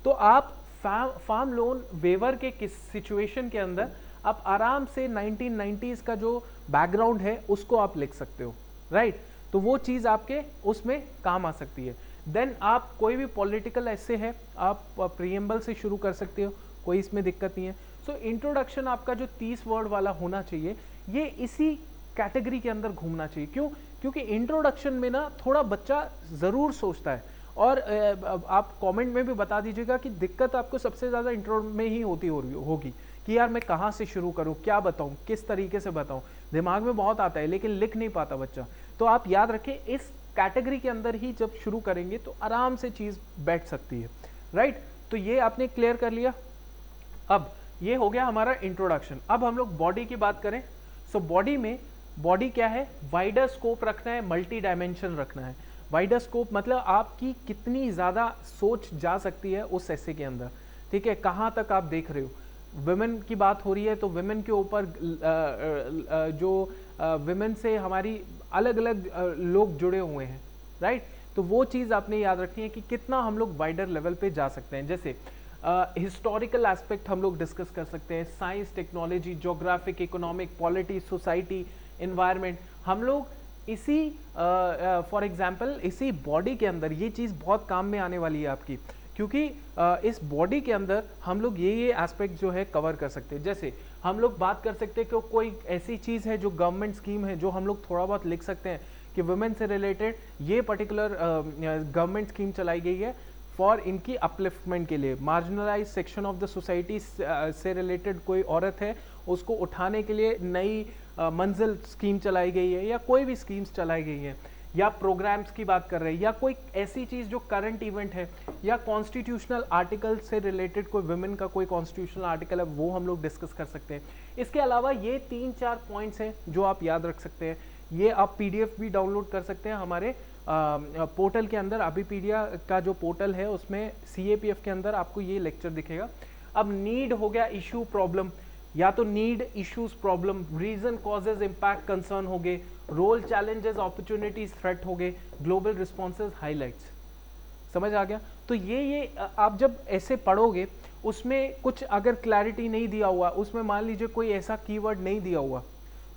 तो आप फार्म लोन वेवर के किस सिचुएशन के अंदर आप आराम से 1990s का जो बैकग्राउंड है उसको आप लिख सकते हो, राइट। तो वो चीज आपके उसमें काम आ सकती है। देन आप कोई भी पॉलिटिकल ऐसे है आप प्रीएम्बल से शुरू कर सकते हो, कोई इसमें दिक्कत नहीं है। सो इंट्रोडक्शन आपका जो 30 वर्ड वाला होना चाहिए ये इसी कैटेगरी के अंदर घूमना चाहिए। क्यों? क्योंकि इंट्रोडक्शन में ना थोड़ा बच्चा जरूर सोचता है, और आप कमेंट में भी बता दीजिएगा कि दिक्कत आपको सबसे ज्यादा इंट्रो में ही होगी कि यार मैं कहाँ से शुरू करूँ, क्या बताऊँ, किस तरीके से बताऊँ। दिमाग में बहुत आता है लेकिन लिख नहीं पाता बच्चा। तो आप याद रखें इस कैटेगरी के अंदर ही जब शुरू करेंगे तो आराम से चीज बैठ सकती है, राइट। तो ये आपने क्लियर कर लिया। अब ये हो गया हमारा इंट्रोडक्शन। अब हम लोग बॉडी की बात करें। सो बॉडी में बॉडी क्या है, वाइडर स्कोप रखना है, मल्टी डायमेंशन रखना है। वाइडर स्कोप मतलब आपकी कितनी ज्यादा सोच जा सकती है उस ऐसे के अंदर, ठीक है, कहाँ तक आप देख रहे हो। विमेन की बात हो रही है तो विमेन के ऊपर जो विमेन से हमारी अलग अलग लोग जुड़े हुए हैं, राइट। तो वो चीज आपने याद रखनी है कि कितना हम लोग वाइडर लेवल पे जा सकते हैं। जैसे हिस्टोरिकल एस्पेक्ट हम लोग डिस्कस कर सकते हैं, science, technology, geographic, economic, polity, society, environment. हम लोग इसी फॉर एग्जांपल इसी बॉडी के अंदर ये चीज बहुत काम में आने वाली है आपकी, क्योंकि इस बॉडी के अंदर हम लोग ये एस्पेक्ट जो है कवर कर सकते हैं। जैसे हम लोग बात कर सकते हैं कि कोई ऐसी चीज है जो गवर्नमेंट स्कीम है जो हम लोग थोड़ा बहुत लिख सकते हैं कि वुमेन से रिलेटेड ये पर्टिकुलर गवर्नमेंट स्कीम चलाई गई है फॉर इनकी अपलिफ्टमेंट के लिए। Marginalise section of the society से रिलेटेड कोई औरत है उसको उठाने के लिए नई मंजिल स्कीम चलाई गई है, या कोई भी स्कीम्स चलाई गई है, या प्रोग्राम्स की बात कर रहे हैं, या कोई ऐसी चीज जो करंट इवेंट है, या कॉन्स्टिट्यूशनल आर्टिकल से रिलेटेड कोई वुमेन का कोई कॉन्स्टिट्यूशनल आर्टिकल है वो हम लोग डिस्कस कर सकते हैं। इसके अलावा ये 3-4 पॉइंट्स हैं जो आप याद रख सकते हैं। ये आप पीडीएफ भी डाउनलोड कर सकते हैं हमारे पोर्टल के अंदर। अभिपीडिया का जो पोर्टल है उसमें सीएपीएफ के अंदर आपको ये लेक्चर दिखेगा। अब नीड हो गया, इशू, प्रॉब्लम, या तो need, issues, problem, reason, causes, impact, concern हो गए, रोल, चैलेंजेस, अपॉर्चुनिटीज, थ्रेट हो गए, ग्लोबल रिस्पॉन्सेज, हाईलाइट्स। समझ आ गया? तो ये आप जब ऐसे पढ़ोगे उसमें कुछ अगर क्लैरिटी नहीं दिया हुआ, उसमें मान लीजिए कोई ऐसा कीवर्ड नहीं दिया हुआ,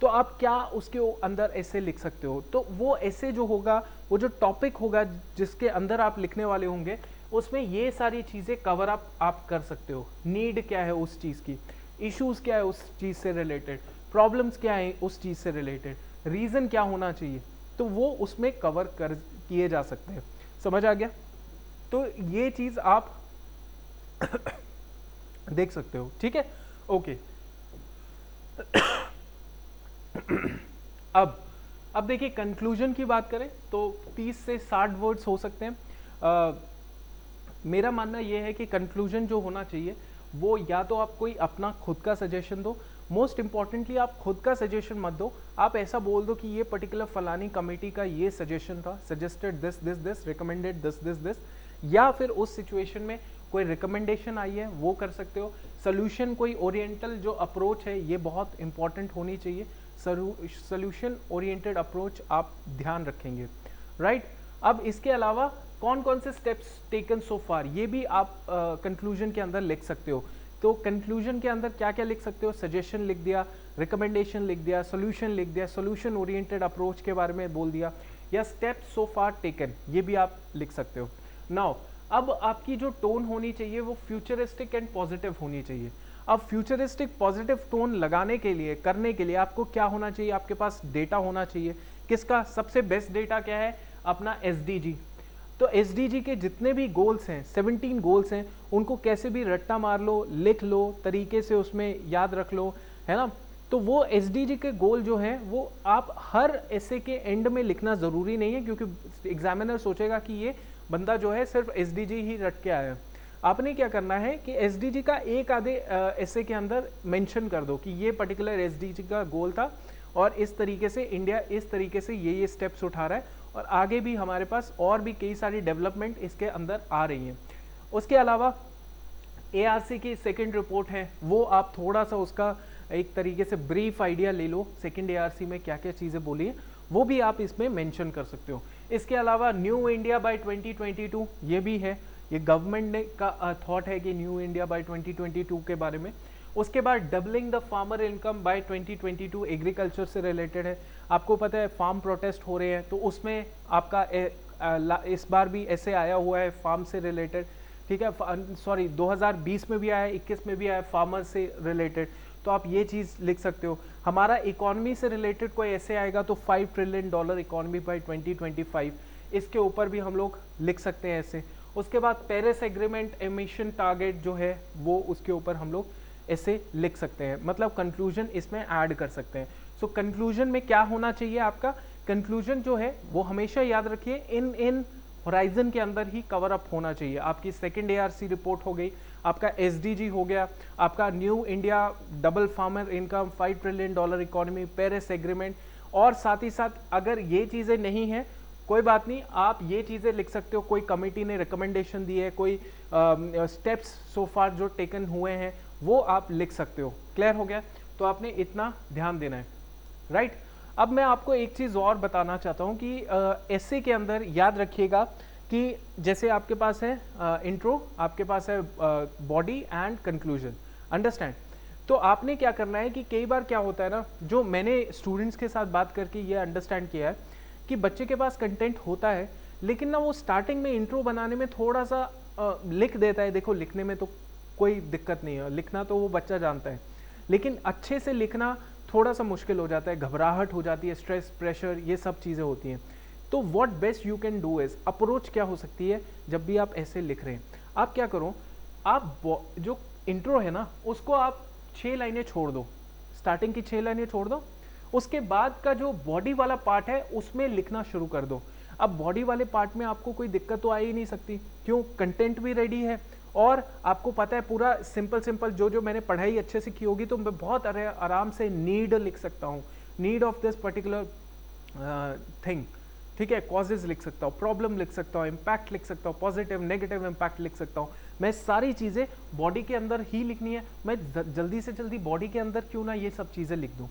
तो आप क्या उसके अंदर ऐसे लिख सकते हो। तो वो ऐसे जो होगा, वो जो टॉपिक होगा जिसके अंदर आप लिखने वाले होंगे, उसमें ये सारी चीजें कवर अप आप कर सकते हो। नीड क्या है उस चीज की, इश्यूज क्या है उस चीज से रिलेटेड, प्रॉब्लम्स क्या है उस चीज से रिलेटेड, रीजन क्या होना चाहिए, तो वो उसमें कवर किए जा सकते हैं। समझ आ गया? तो ये चीज आप देख सकते हो, ठीक है, ओके। अब देखिए कंक्लूजन की बात करें तो 30 से 60 वर्ड्स हो सकते हैं। मेरा मानना यह है कि कंक्लूजन जो होना चाहिए वो या तो आप कोई अपना खुद का सजेशन दो, मोस्ट इंपॉर्टेंटली आप खुद का सजेशन मत दो, आप ऐसा बोल दो कि ये पर्टिकुलर फलानी कमेटी का ये सजेशन था, suggested this this this, recommended this this this, या फिर उस सिचुएशन में कोई रिकमेंडेशन आई है वो कर सकते हो। सोल्यूशन कोई ओरिएंटल जो अप्रोच है ये बहुत इंपॉर्टेंट होनी चाहिए, सोल्यूशन ओरिएंटेड अप्रोच आप ध्यान रखेंगे, राइट। अब इसके अलावा कौन कौन से स्टेप्स टेकन सो फार ये भी आप कंक्लूजन के अंदर लिख सकते हो। तो कंक्लूजन के अंदर क्या क्या लिख सकते हो, सजेशन लिख दिया, रिकमेंडेशन लिख दिया, सोल्यूशन लिख दिया, सोल्यूशन ओरिएंटेड अप्रोच के बारे में बोल दिया, या स्टेप्स सो फार टेकन ये भी आप लिख सकते हो। नाउ अब आपकी जो टोन होनी चाहिए वो फ्यूचरिस्टिक एंड पॉजिटिव होनी चाहिए। अब फ्यूचरिस्टिक पॉजिटिव टोन लगाने के लिए, करने के लिए आपको क्या होना चाहिए, आपके पास डेटा होना चाहिए। किसका सबसे बेस्ट डेटा क्या है, अपना एसडीजी। तो एसडीजी के जितने भी गोल्स हैं, 17 गोल्स हैं, उनको कैसे भी रट्टा मार लो, लिख लो, तरीके से उसमें याद रख लो, है ना। तो वो एसडीजी के गोल जो हैं वो आप हर ऐसे के एंड में लिखना जरूरी नहीं है, क्योंकि एग्जामिनर सोचेगा कि ये बंदा जो है सिर्फ एसडीजी ही रट के आया है। आपने क्या करना है कि एसडीजी का एक आधे ऐसे के अंदर मेंशन कर दो कि ये पर्टिकुलर एसडीजी का गोल था और इस तरीके से इंडिया इस तरीके से ये स्टेप्स उठा रहा है और आगे भी हमारे पास और भी कई सारी डेवलपमेंट इसके अंदर आ रही हैं। उसके अलावा एआरसी की सेकंड रिपोर्ट है, वो आप थोड़ा सा उसका एक तरीके से ब्रीफ आइडिया ले लो, सेकंड एआरसी में क्या क्या चीज़ें बोली है वो भी आप इसमें मेंशन कर सकते हो। इसके अलावा न्यू इंडिया बाय 2022 ये भी है, ये गवर्नमेंट ने का थॉट है कि न्यू इंडिया बाय 2022 के बारे में। उसके बाद doubling the farmer income by 2022 agriculture से रिलेटेड है। आपको पता है फार्म प्रोटेस्ट हो रहे हैं, तो उसमें आपका इस बार भी ऐसे आया हुआ है फार्म से रिलेटेड, ठीक है, सॉरी 2020 में भी आया, 21 में भी आया फार्मर से रिलेटेड, तो आप ये चीज़ लिख सकते हो। हमारा इकोनॉमी से रिलेटेड कोई ऐसे आएगा तो $5 ट्रिलियन इकोनॉमी बाय 2025, इसके ऊपर भी हम लोग लिख सकते हैं ऐसे। उसके बाद पेरिस एग्रीमेंट एमिशन टारगेट जो है वो उसके ऊपर हम लोग ऐसे लिख सकते हैं, मतलब कंक्लूजन इसमें ऐड कर सकते हैं। सो कंक्लूजन में क्या होना चाहिए, आपका कंक्लूजन जो है वो हमेशा याद रखिए इन होराइजन के अंदर ही कवर अप होना चाहिए। आपकी सेकंड एआरसी रिपोर्ट हो गई, आपका एसडीजी हो गया, आपका new India double farmer income, $5 trillion economy, Paris agreement, और साथ ही साथ अगर ये चीज़ें नहीं हैं कोई बात नहीं, आप ये चीज़ें लिख सकते हो, कोई कमेटी ने रिकमेंडेशन दी है, कोई स्टेप्स सो फार जो टेकन हुए हैं वो आप लिख सकते हो। क्लियर हो गया? तो आपने इतना ध्यान देना है, राइट। अब मैं आपको एक चीज़ और बताना चाहता हूँ कि ऐसे के अंदर याद रखिएगा कि जैसे आपके पास है इंट्रो, आपके पास है बॉडी एंड कंक्लूजन, अंडरस्टैंड। तो आपने क्या करना है कि कई बार क्या होता है ना, जो मैंने स्टूडेंट्स के साथ बात करके ये अंडरस्टैंड किया है कि बच्चे के पास कंटेंट होता है लेकिन ना वो स्टार्टिंग में इंट्रो बनाने में थोड़ा सा लिख देता है। देखो लिखने में तो कोई दिक्कत नहीं है, लिखना तो वो बच्चा जानता है, लेकिन अच्छे से लिखना थोड़ा सा मुश्किल हो जाता है, घबराहट हो जाती है, स्ट्रेस, प्रेशर, ये सब चीज़ें होती हैं। तो what best you can do is, approach क्या हो सकती है जब भी आप ऐसे लिख रहे हैं, आप क्या करो, आप जो इंट्रो है ना उसको आप 6 लाइनें छोड़ दो, स्टार्टिंग की 6 लाइनें छोड़ दो, उसके बाद का जो बॉडी वाला पार्ट है उसमें लिखना शुरू कर दो। अब बॉडी वाले पार्ट में आपको कोई दिक्कत तो आ ही नहीं सकती, क्यों, कंटेंट भी रेडी है और आपको पता है पूरा सिंपल जो मैंने पढ़ाई अच्छे से की होगी, तो मैं बहुत आराम से नीड लिख सकता हूँ, need of this particular thing, ठीक है, कॉजेज लिख सकता हूँ, प्रॉब्लम लिख सकता हूँ, इम्पैक्ट लिख सकता हूँ, पॉजिटिव नेगेटिव इम्पैक्ट लिख सकता हूँ। मैं सारी चीज़ें बॉडी के अंदर ही लिखनी है, मैं जल्दी से जल्दी बॉडी के अंदर क्यों ना ये सब चीज़ें लिख दूँ।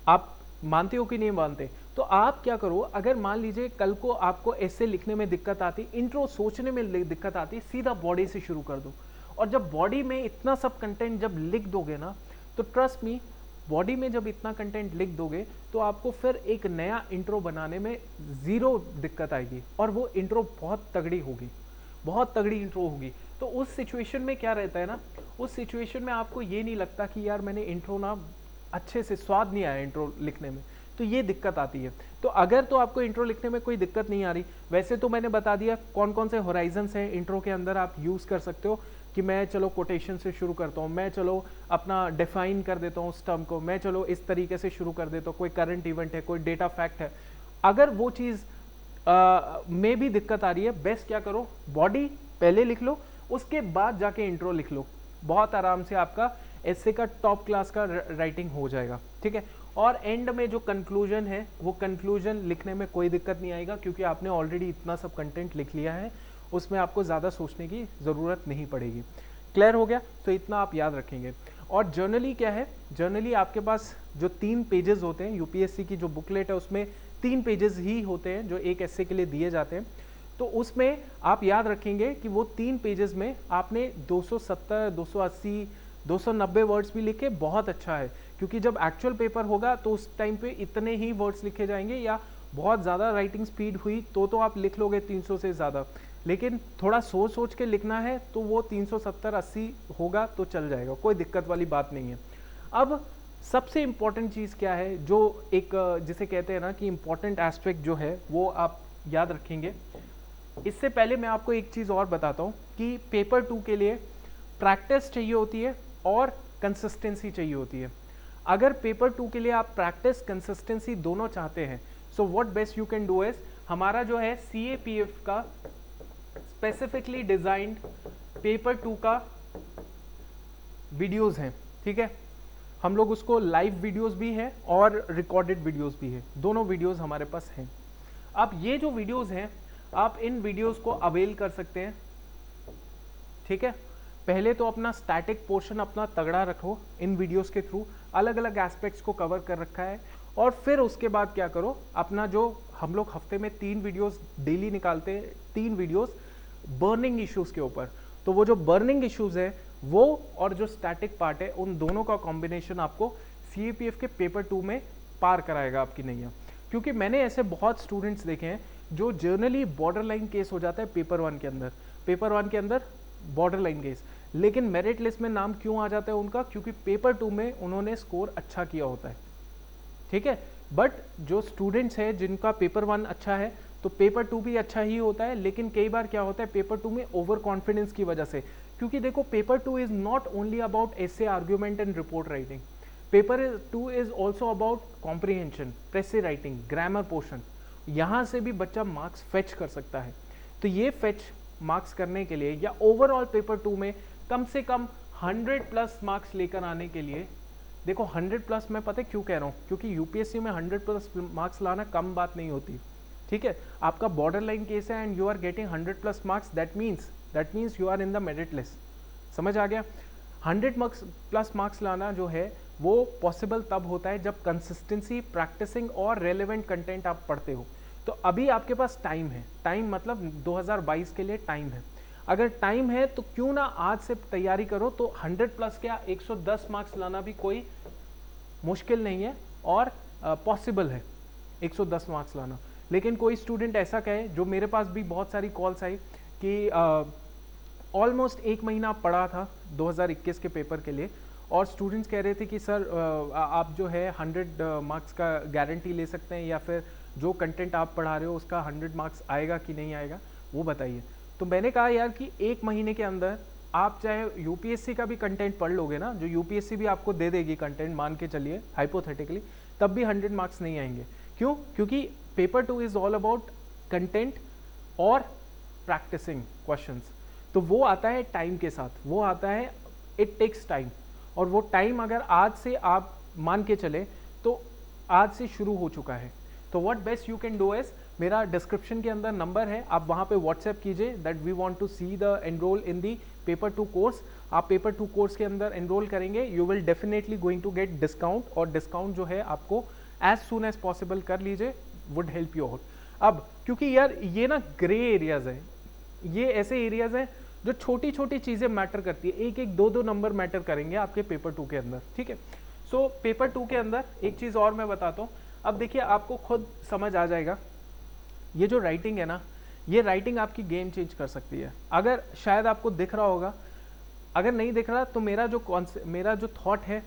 आप मानते हो कि नहीं मानते? तो आप क्या करो, अगर मान लीजिए कल को आपको ऐसे लिखने में दिक्कत आती, इंट्रो सोचने में दिक्कत आती, सीधा बॉडी से शुरू कर दो। और जब बॉडी में इतना सब कंटेंट जब लिख दोगे ना, तो ट्रस्ट मी, बॉडी में जब इतना कंटेंट लिख दोगे तो आपको फिर एक नया इंट्रो बनाने में ज़ीरो दिक्कत आएगी और वो इंट्रो बहुत तगड़ी होगी, बहुत तगड़ी इंट्रो होगी। तो उस सिचुएशन में क्या रहता है ना, उस सिचुएशन में आपको ये नहीं लगता कि यार मैंने इंट्रो ना अच्छे से, स्वाद नहीं आया इंट्रो लिखने में, तो ये दिक्कत आती है। तो अगर तो आपको इंट्रो लिखने में कोई दिक्कत नहीं आ रही, वैसे तो मैंने बता दिया कौन कौन से होराइजन्स हैं इंट्रो के अंदर आप यूज़ कर सकते हो, कि मैं चलो कोटेशन से शुरू करता हूँ, मैं चलो अपना डिफाइन कर देता हूँ उस टर्म को, मैं चलो इस तरीके से शुरू कर देता हूँ, कोई करंट इवेंट है, कोई डेटा फैक्ट है। अगर वो चीज़ में भी दिक्कत आ रही है, बेस्ट क्या करो, बॉडी पहले लिख लो, उसके बाद जाके इंट्रो लिख लो, बहुत आराम से आपका एसे का टॉप क्लास का राइटिंग हो जाएगा, ठीक है। और एंड में जो कंक्लूजन है, वो कंक्लूजन लिखने में कोई दिक्कत नहीं आएगा, क्योंकि आपने ऑलरेडी इतना सब कंटेंट लिख लिया है, उसमें आपको ज़्यादा सोचने की ज़रूरत नहीं पड़ेगी। क्लियर हो गया? तो इतना आप याद रखेंगे। और जर्नली क्या है, जर्नली आपके पास जो 3 पेजेस होते हैं, यूपीएससी की जो बुकलेट है उसमें 3 पेजेस ही होते हैं जो एक एसे के लिए दिए जाते हैं। तो उसमें आप याद रखेंगे कि वो 3 पेजेस में आपने 270, 280, 290 वर्ड्स भी लिखे, बहुत अच्छा है, क्योंकि जब एक्चुअल पेपर होगा तो उस टाइम पे इतने ही वर्ड्स लिखे जाएंगे, या बहुत ज़्यादा राइटिंग स्पीड हुई तो आप लिख लोगे 300 से ज़्यादा, लेकिन थोड़ा सोच सोच के लिखना है तो वो 370-80 होगा तो चल जाएगा, कोई दिक्कत वाली बात नहीं है। अब सबसे इम्पॉर्टेंट चीज़ क्या है, जो एक जिसे कहते हैं ना कि इम्पॉर्टेंट एस्पेक्ट जो है वो आप याद रखेंगे। इससे पहले मैं आपको एक चीज़ और बताता हूँ कि पेपर 2 के लिए प्रैक्टिस चाहिए होती है और कंसिस्टेंसी चाहिए होती है। अगर पेपर 2 के लिए आप प्रैक्टिस कंसिस्टेंसी दोनों चाहते हैं, so what best you can do is, हमारा जो है CAPF का स्पेसिफिकली डिजाइंड पेपर 2 का वीडियोस हैं, ठीक है। हम लोग उसको लाइव वीडियोस भी हैं और रिकॉर्डेड वीडियोस भी हैं, दोनों वीडियोस हमारे पास हैं। अब ये जो वीडियोस हैं, आप इन वीडियोस को अवेल कर सकते हैं, ठीक है। पहले तो अपना स्टैटिक पोर्शन अपना तगड़ा रखो, इन वीडियोस के थ्रू अलग अलग एस्पेक्ट्स को कवर कर रखा है, और फिर उसके बाद क्या करो, अपना जो हम लोग हफ्ते में 3 वीडियोस डेली निकालते हैं, 3 वीडियोस बर्निंग इश्यूज के ऊपर, तो वो जो बर्निंग इश्यूज है वो और जो स्टैटिक पार्ट है, उन दोनों का कॉम्बिनेशन आपको CAPF के पेपर 2 में पार कराएगा आपकी नैया। क्योंकि मैंने ऐसे बहुत स्टूडेंट्स देखे हैं जो जर्नली बॉर्डर लाइन केस हो जाता है पेपर 1 के अंदर, पेपर 1 के अंदर बॉर्डर लाइन केस, लेकिन मेरिट लिस्ट में नाम क्यों आ जाता है उनका, क्योंकि पेपर 2 में उन्होंने स्कोर अच्छा किया होता है, ठीक है। बट जो स्टूडेंट्स हैं जिनका पेपर 1 अच्छा है तो पेपर 2 भी अच्छा ही होता है, लेकिन कई बार क्या होता है पेपर 2 में ओवर कॉन्फिडेंस की वजह से, क्योंकि देखो paper 2 is not only about essay, argument and report writing, paper 2 is also about comprehension, précis writing, grammar portion, यहाँ से भी बच्चा मार्क्स फेच कर सकता है। तो ये फेच मार्क्स करने के लिए या ओवरऑल पेपर 2 में कम से कम 100+ मार्क्स लेकर आने के लिए, देखो 100+ मैं पता है क्यों कह रहा हूँ, क्योंकि यूपीएससी में 100+ मार्क्स लाना कम बात नहीं होती, ठीक है। आपका बॉर्डर लाइन केस है and you are getting 100+ marks, that means you are in the merit list, समझ आ गया। 100+ मार्क्स लाना जो है वो पॉसिबल तब होता है जब कंसिस्टेंसी, प्रैक्टिसिंग और रेलेवेंट कंटेंट आप पढ़ते हो। तो अभी आपके पास टाइम है, टाइम मतलब 2022 के लिए टाइम है। अगर टाइम है तो क्यों ना आज से तैयारी करो, तो 100+ क्या 110 मार्क्स लाना भी कोई मुश्किल नहीं है और पॉसिबल है 110 मार्क्स लाना। लेकिन कोई स्टूडेंट ऐसा कहे, जो मेरे पास भी बहुत सारी कॉल्स आई कि ऑलमोस्ट 1 महीना पढ़ा था 2021 के पेपर के लिए, और स्टूडेंट्स कह रहे थे कि सर आप जो है 100 मार्क्स का गारंटी ले सकते हैं, या फिर जो कंटेंट आप पढ़ा रहे हो उसका 100 मार्क्स आएगा कि नहीं आएगा वो बताइए। तो मैंने कहा यार कि 1 महीने के अंदर आप चाहे यूपीएससी का भी कंटेंट पढ़ लोगे ना, जो यूपीएससी भी आपको दे देगी कंटेंट, मान के चलिए हाइपोथेटिकली, तब भी 100 मार्क्स नहीं आएंगे। क्यों? क्योंकि paper 2 is all about content और प्रैक्टिसिंग क्वेश्चंस, तो वो आता है टाइम के साथ, वो आता है, इट टेक्स टाइम, और वो टाइम अगर आज से आप मान के चले तो आज से शुरू हो चुका है। तो what best you can do is, मेरा डिस्क्रिप्शन के अंदर नंबर है, आप वहाँ पे व्हाट्सएप कीजिए that we want to see the enrol in the paper 2 course. आप पेपर 2 कोर्स के अंदर एनरोल करेंगे, you will definitely going to get discount, और डिस्काउंट जो है आपको एज सुन एज पॉसिबल कर लीजिए, वुड हेल्प यू आउट। अब क्योंकि यार ये ना ग्रे एरियाज हैं, ये ऐसे एरियाज हैं जो छोटी छोटी चीज़ें मैटर करती है, 1-1, 2-2 नंबर मैटर करेंगे आपके पेपर 2 के अंदर, ठीक है। सो पेपर 2 के अंदर एक चीज़ और मैं बताता हूँ, अब देखिए आपको खुद समझ आ जाएगा, ये जो राइटिंग है ना, ये राइटिंग आपकी गेम चेंज कर सकती है। अगर शायद आपको दिख रहा होगा, अगर नहीं दिख रहा तो मेरा जो थॉट है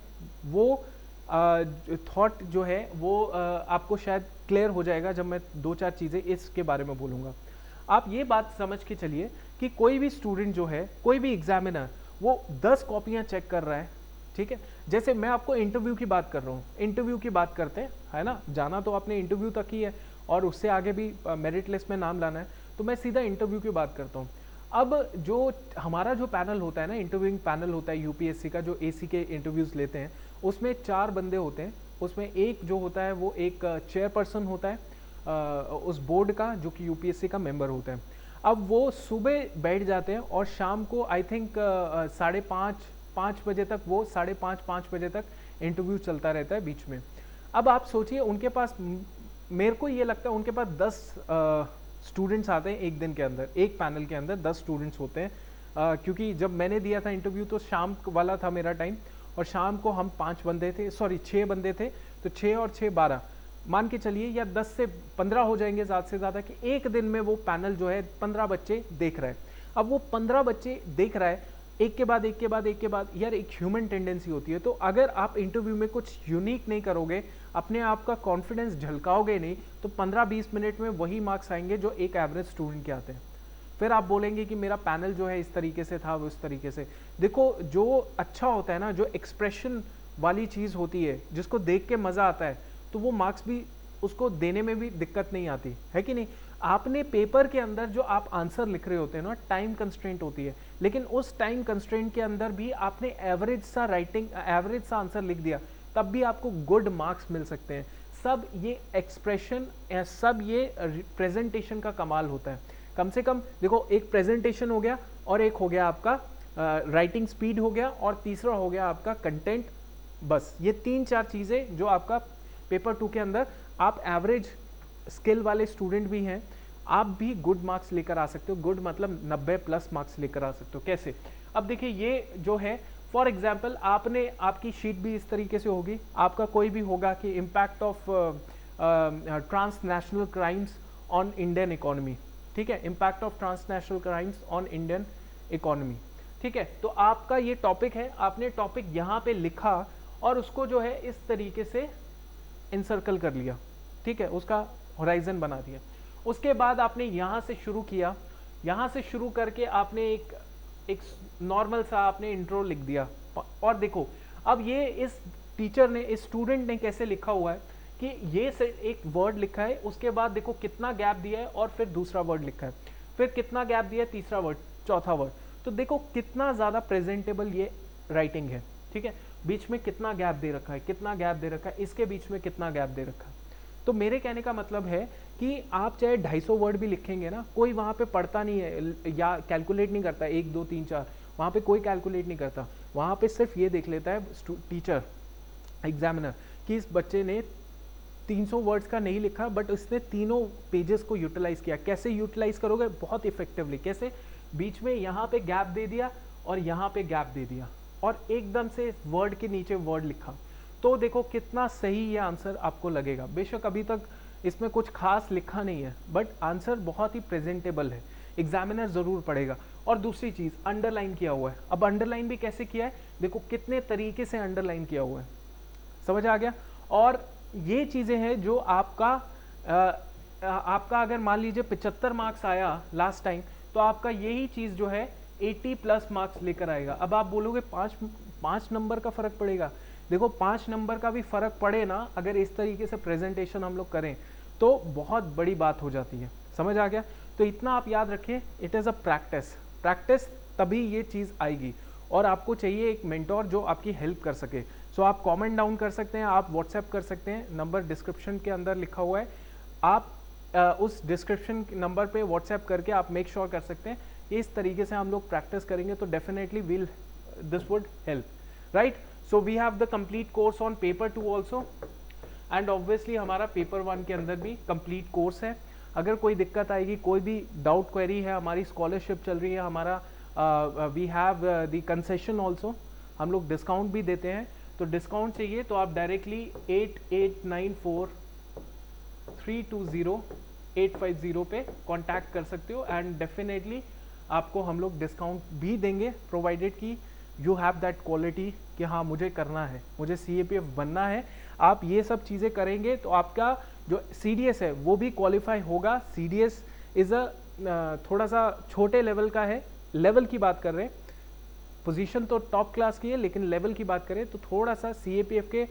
वो थॉट जो है वो आपको शायद क्लियर हो जाएगा जब मैं दो चार चीज़ें इसके बारे में बोलूँगा। आप ये बात समझ के चलिए कि कोई भी स्टूडेंट जो है, कोई भी एग्जामिनर, वो 10 कॉपियाँ चेक कर रहा है, ठीक है। जैसे मैं आपको इंटरव्यू की बात कर रहा हूँ, इंटरव्यू की बात करते हैं, है ना, जाना तो आपने इंटरव्यू तक ही है और उससे आगे भी मेरिट लिस्ट में नाम लाना है, तो मैं सीधा इंटरव्यू की बात करता हूँ। अब जो हमारा जो पैनल होता है ना, इंटरव्यूइंग पैनल होता है यूपीएससी का, जो एसी के इंटरव्यूज लेते हैं, उसमें 4 बंदे होते हैं। उसमें एक जो होता है वो एक चेयरपर्सन होता है उस बोर्ड का, जो कि यूपीएससी का मेंबर होता है। अब वो सुबह बैठ जाते हैं और शाम को आई थिंक 5:30 बजे तक, वो 5:30 बजे तक इंटरव्यू चलता रहता है बीच में। अब आप सोचिए उनके पास, मेरे को ये लगता है उनके पास 10 स्टूडेंट्स आते हैं एक दिन के अंदर, एक पैनल के अंदर 10 स्टूडेंट्स होते हैं। क्योंकि जब मैंने दिया था इंटरव्यू तो शाम वाला था मेरा टाइम, और शाम को हम 5 बंदे थे, सॉरी 6 बंदे थे, तो 6 और 6 12 मान के चलिए, या 10 से 15 हो जाएंगे ज़्यादा से ज़्यादा, कि एक दिन में वो पैनल जो है 15 बच्चे देख रहा है। अब वो 15 बच्चे देख रहा है एक के बाद एक के बाद एक के बाद, यार एक ह्यूमन टेंडेंसी होती है। तो अगर आप इंटरव्यू में कुछ यूनिक नहीं करोगे, अपने आप का कॉन्फिडेंस झलकाओगे नहीं, तो 15-20 मिनट में वही मार्क्स आएंगे जो एक एवरेज स्टूडेंट के आते हैं। फिर आप बोलेंगे कि मेरा पैनल जो है इस तरीके से था, वो इस तरीके से। देखो, जो अच्छा होता है ना, जो एक्सप्रेशन वाली चीज़ होती है, जिसको देख के मज़ा आता है, तो वो मार्क्स भी उसको देने में भी दिक्कत नहीं आती है कि नहीं। आपने पेपर के अंदर जो आप आंसर लिख रहे होते हैं ना, टाइम कंस्ट्रेंट होती है, लेकिन उस टाइम कंस्ट्रेंट के अंदर भी आपने एवरेज सा राइटिंग, एवरेज सा आंसर लिख दिया, तब भी आपको गुड मार्क्स मिल सकते हैं। सब ये एक्सप्रेशन, सब ये प्रेजेंटेशन का कमाल होता है। कम से कम देखो, एक प्रेजेंटेशन हो गया, और एक हो गया आपका राइटिंग स्पीड हो गया, और तीसरा हो गया आपका कंटेंट। बस ये 3-4 चीज़ें जो आपका पेपर 2 के अंदर, आप एवरेज स्किल वाले स्टूडेंट भी हैं, आप भी गुड मार्क्स लेकर आ सकते हो। गुड मतलब 90+ मार्क्स लेकर आ सकते हो। कैसे? अब देखिए, ये जो है फॉर एग्जाम्पल, आपने, आपकी शीट भी इस तरीके से होगी, आपका कोई भी होगा कि impact of transnational crimes on Indian economy, ठीक है, impact of transnational crimes on Indian economy, ठीक है। तो आपका ये टॉपिक है, आपने टॉपिक यहाँ पे लिखा और उसको जो है इस तरीके से इंसर्कल कर लिया, ठीक है, उसका होराइजन बना दिया। उसके बाद आपने यहाँ से शुरू किया, यहाँ से शुरू करके आपने एक नॉर्मल सा आपने इंट्रो लिख दिया। और देखो, अब ये इस टीचर ने, इस स्टूडेंट ने कैसे लिखा हुआ है कि ये से एक वर्ड लिखा है, उसके बाद देखो कितना गैप दिया है, और फिर दूसरा वर्ड लिखा है, फिर कितना गैप दिया है, तीसरा वर्ड, चौथा वर्ड। तो देखो कितना ज़्यादा प्रेजेंटेबल ये राइटिंग है, ठीक है। बीच में कितना गैप दे रखा है, कितना गैप दे रखा है, इसके बीच में कितना गैप दे रखा है। तो मेरे कहने का मतलब है कि आप चाहे 250 वर्ड भी लिखेंगे ना, कोई वहाँ पे पढ़ता नहीं है या कैलकुलेट नहीं करता 1 2 3 4, वहाँ पे कोई कैलकुलेट नहीं करता। वहाँ पे सिर्फ ये देख लेता है टीचर, एग्जामिनर, कि इस बच्चे ने 300 वर्ड्स का नहीं लिखा, बट उसने तीनों पेजेस को यूटिलाइज किया। कैसे यूटिलाइज करोगे? बहुत इफेक्टिवली। कैसे? बीच में यहाँ पे गैप दे दिया और यहाँ पे गैप दे दिया, और एकदम से वर्ड के नीचे वर्ड लिखा। तो देखो कितना सही ये आंसर आपको लगेगा। बेशक अभी तक इसमें कुछ खास लिखा नहीं है, बट आंसर बहुत ही प्रेजेंटेबल है, एग्जामिनर ज़रूर पढ़ेगा। और दूसरी चीज़, अंडरलाइन किया हुआ है। अब अंडरलाइन भी कैसे किया है, देखो कितने तरीके से अंडरलाइन किया हुआ है, समझ आ गया। और ये चीज़ें हैं जो आपका अगर मान लीजिए 75 मार्क्स आया लास्ट टाइम, तो आपका यही चीज़ जो है 80+ मार्क्स लेकर आएगा। अब आप बोलोगे 5 नंबर का फ़र्क पड़ेगा। देखो 5 नंबर का भी फ़र्क पड़े ना, अगर इस तरीके से प्रेजेंटेशन हम लोग करें, तो बहुत बड़ी बात हो जाती है। समझ आ गया? तो इतना आप याद रखिए, इट इज़ अ प्रैक्टिस, तभी ये चीज़ आएगी। और आपको चाहिए एक मेंटोर जो आपकी हेल्प कर सके। सो आप कमेंट डाउन कर सकते हैं, आप व्हाट्सएप कर सकते हैं, नंबर डिस्क्रिप्शन के अंदर लिखा हुआ है। आप उस डिस्क्रिप्शन नंबर पे व्हाट्सएप करके आप मेक श्योर कर सकते हैं। इस तरीके से हम लोग प्रैक्टिस करेंगे तो definitely this would help, right. So we have the complete course on paper 2 also, and obviously हमारा पेपर 1 के अंदर भी कंप्लीट कोर्स है। अगर कोई दिक्कत आएगी, कोई भी डाउट क्वेरी है, हमारी स्कॉलरशिप चल रही है, हमारा we have the concession also, हम लोग डिस्काउंट भी देते हैं। तो डिस्काउंट चाहिए तो आप डायरेक्टली 8894320850 पे कांटेक्ट कर सकते हो, एंड डेफिनेटली आपको हम लोग डिस्काउंट भी देंगे, प्रोवाइडेड कि यू हैव दैट क्वालिटी कि हाँ मुझे करना है, मुझे CAPF बनना है, आप ये सब चीज़ें करेंगे तो आपका जो CDS है वो भी क्वालिफाई होगा। CDS इज़ थोड़ा सा छोटे लेवल का है, लेवल की बात कर रहे हैं, पोजीशन तो टॉप क्लास की है, लेकिन लेवल की बात करें तो थोड़ा सा CAPF के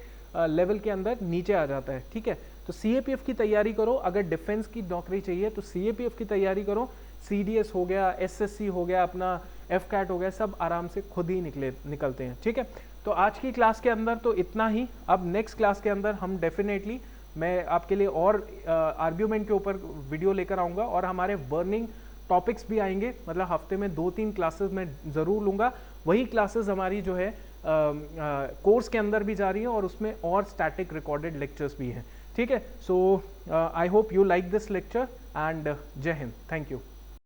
लेवल के अंदर नीचे आ जाता है। ठीक है, तो CAPF की तैयारी करो। अगर डिफेंस की नौकरी चाहिए तो CAPF की तैयारी करो। CDS हो गया, SSC हो गया, अपना FCAT हो गया, सब आराम से खुद ही निकलते हैं। ठीक है, तो आज की क्लास के अंदर तो इतना ही। अब नेक्स्ट क्लास के अंदर हम डेफिनेटली मैं आपके लिए और आर्ग्यूमेंट के ऊपर वीडियो लेकर आऊँगा, और हमारे बर्निंग टॉपिक्स भी आएंगे, मतलब हफ्ते में 2-3 क्लासेस मैं ज़रूर लूँगा। वही क्लासेस हमारी जो है कोर्स के अंदर भी जा रही है, और उसमें और स्टैटिक रिकॉर्डेड लेक्चर्स भी हैं। ठीक है, so I hope you like this lecture, and Jai Hind, thank you.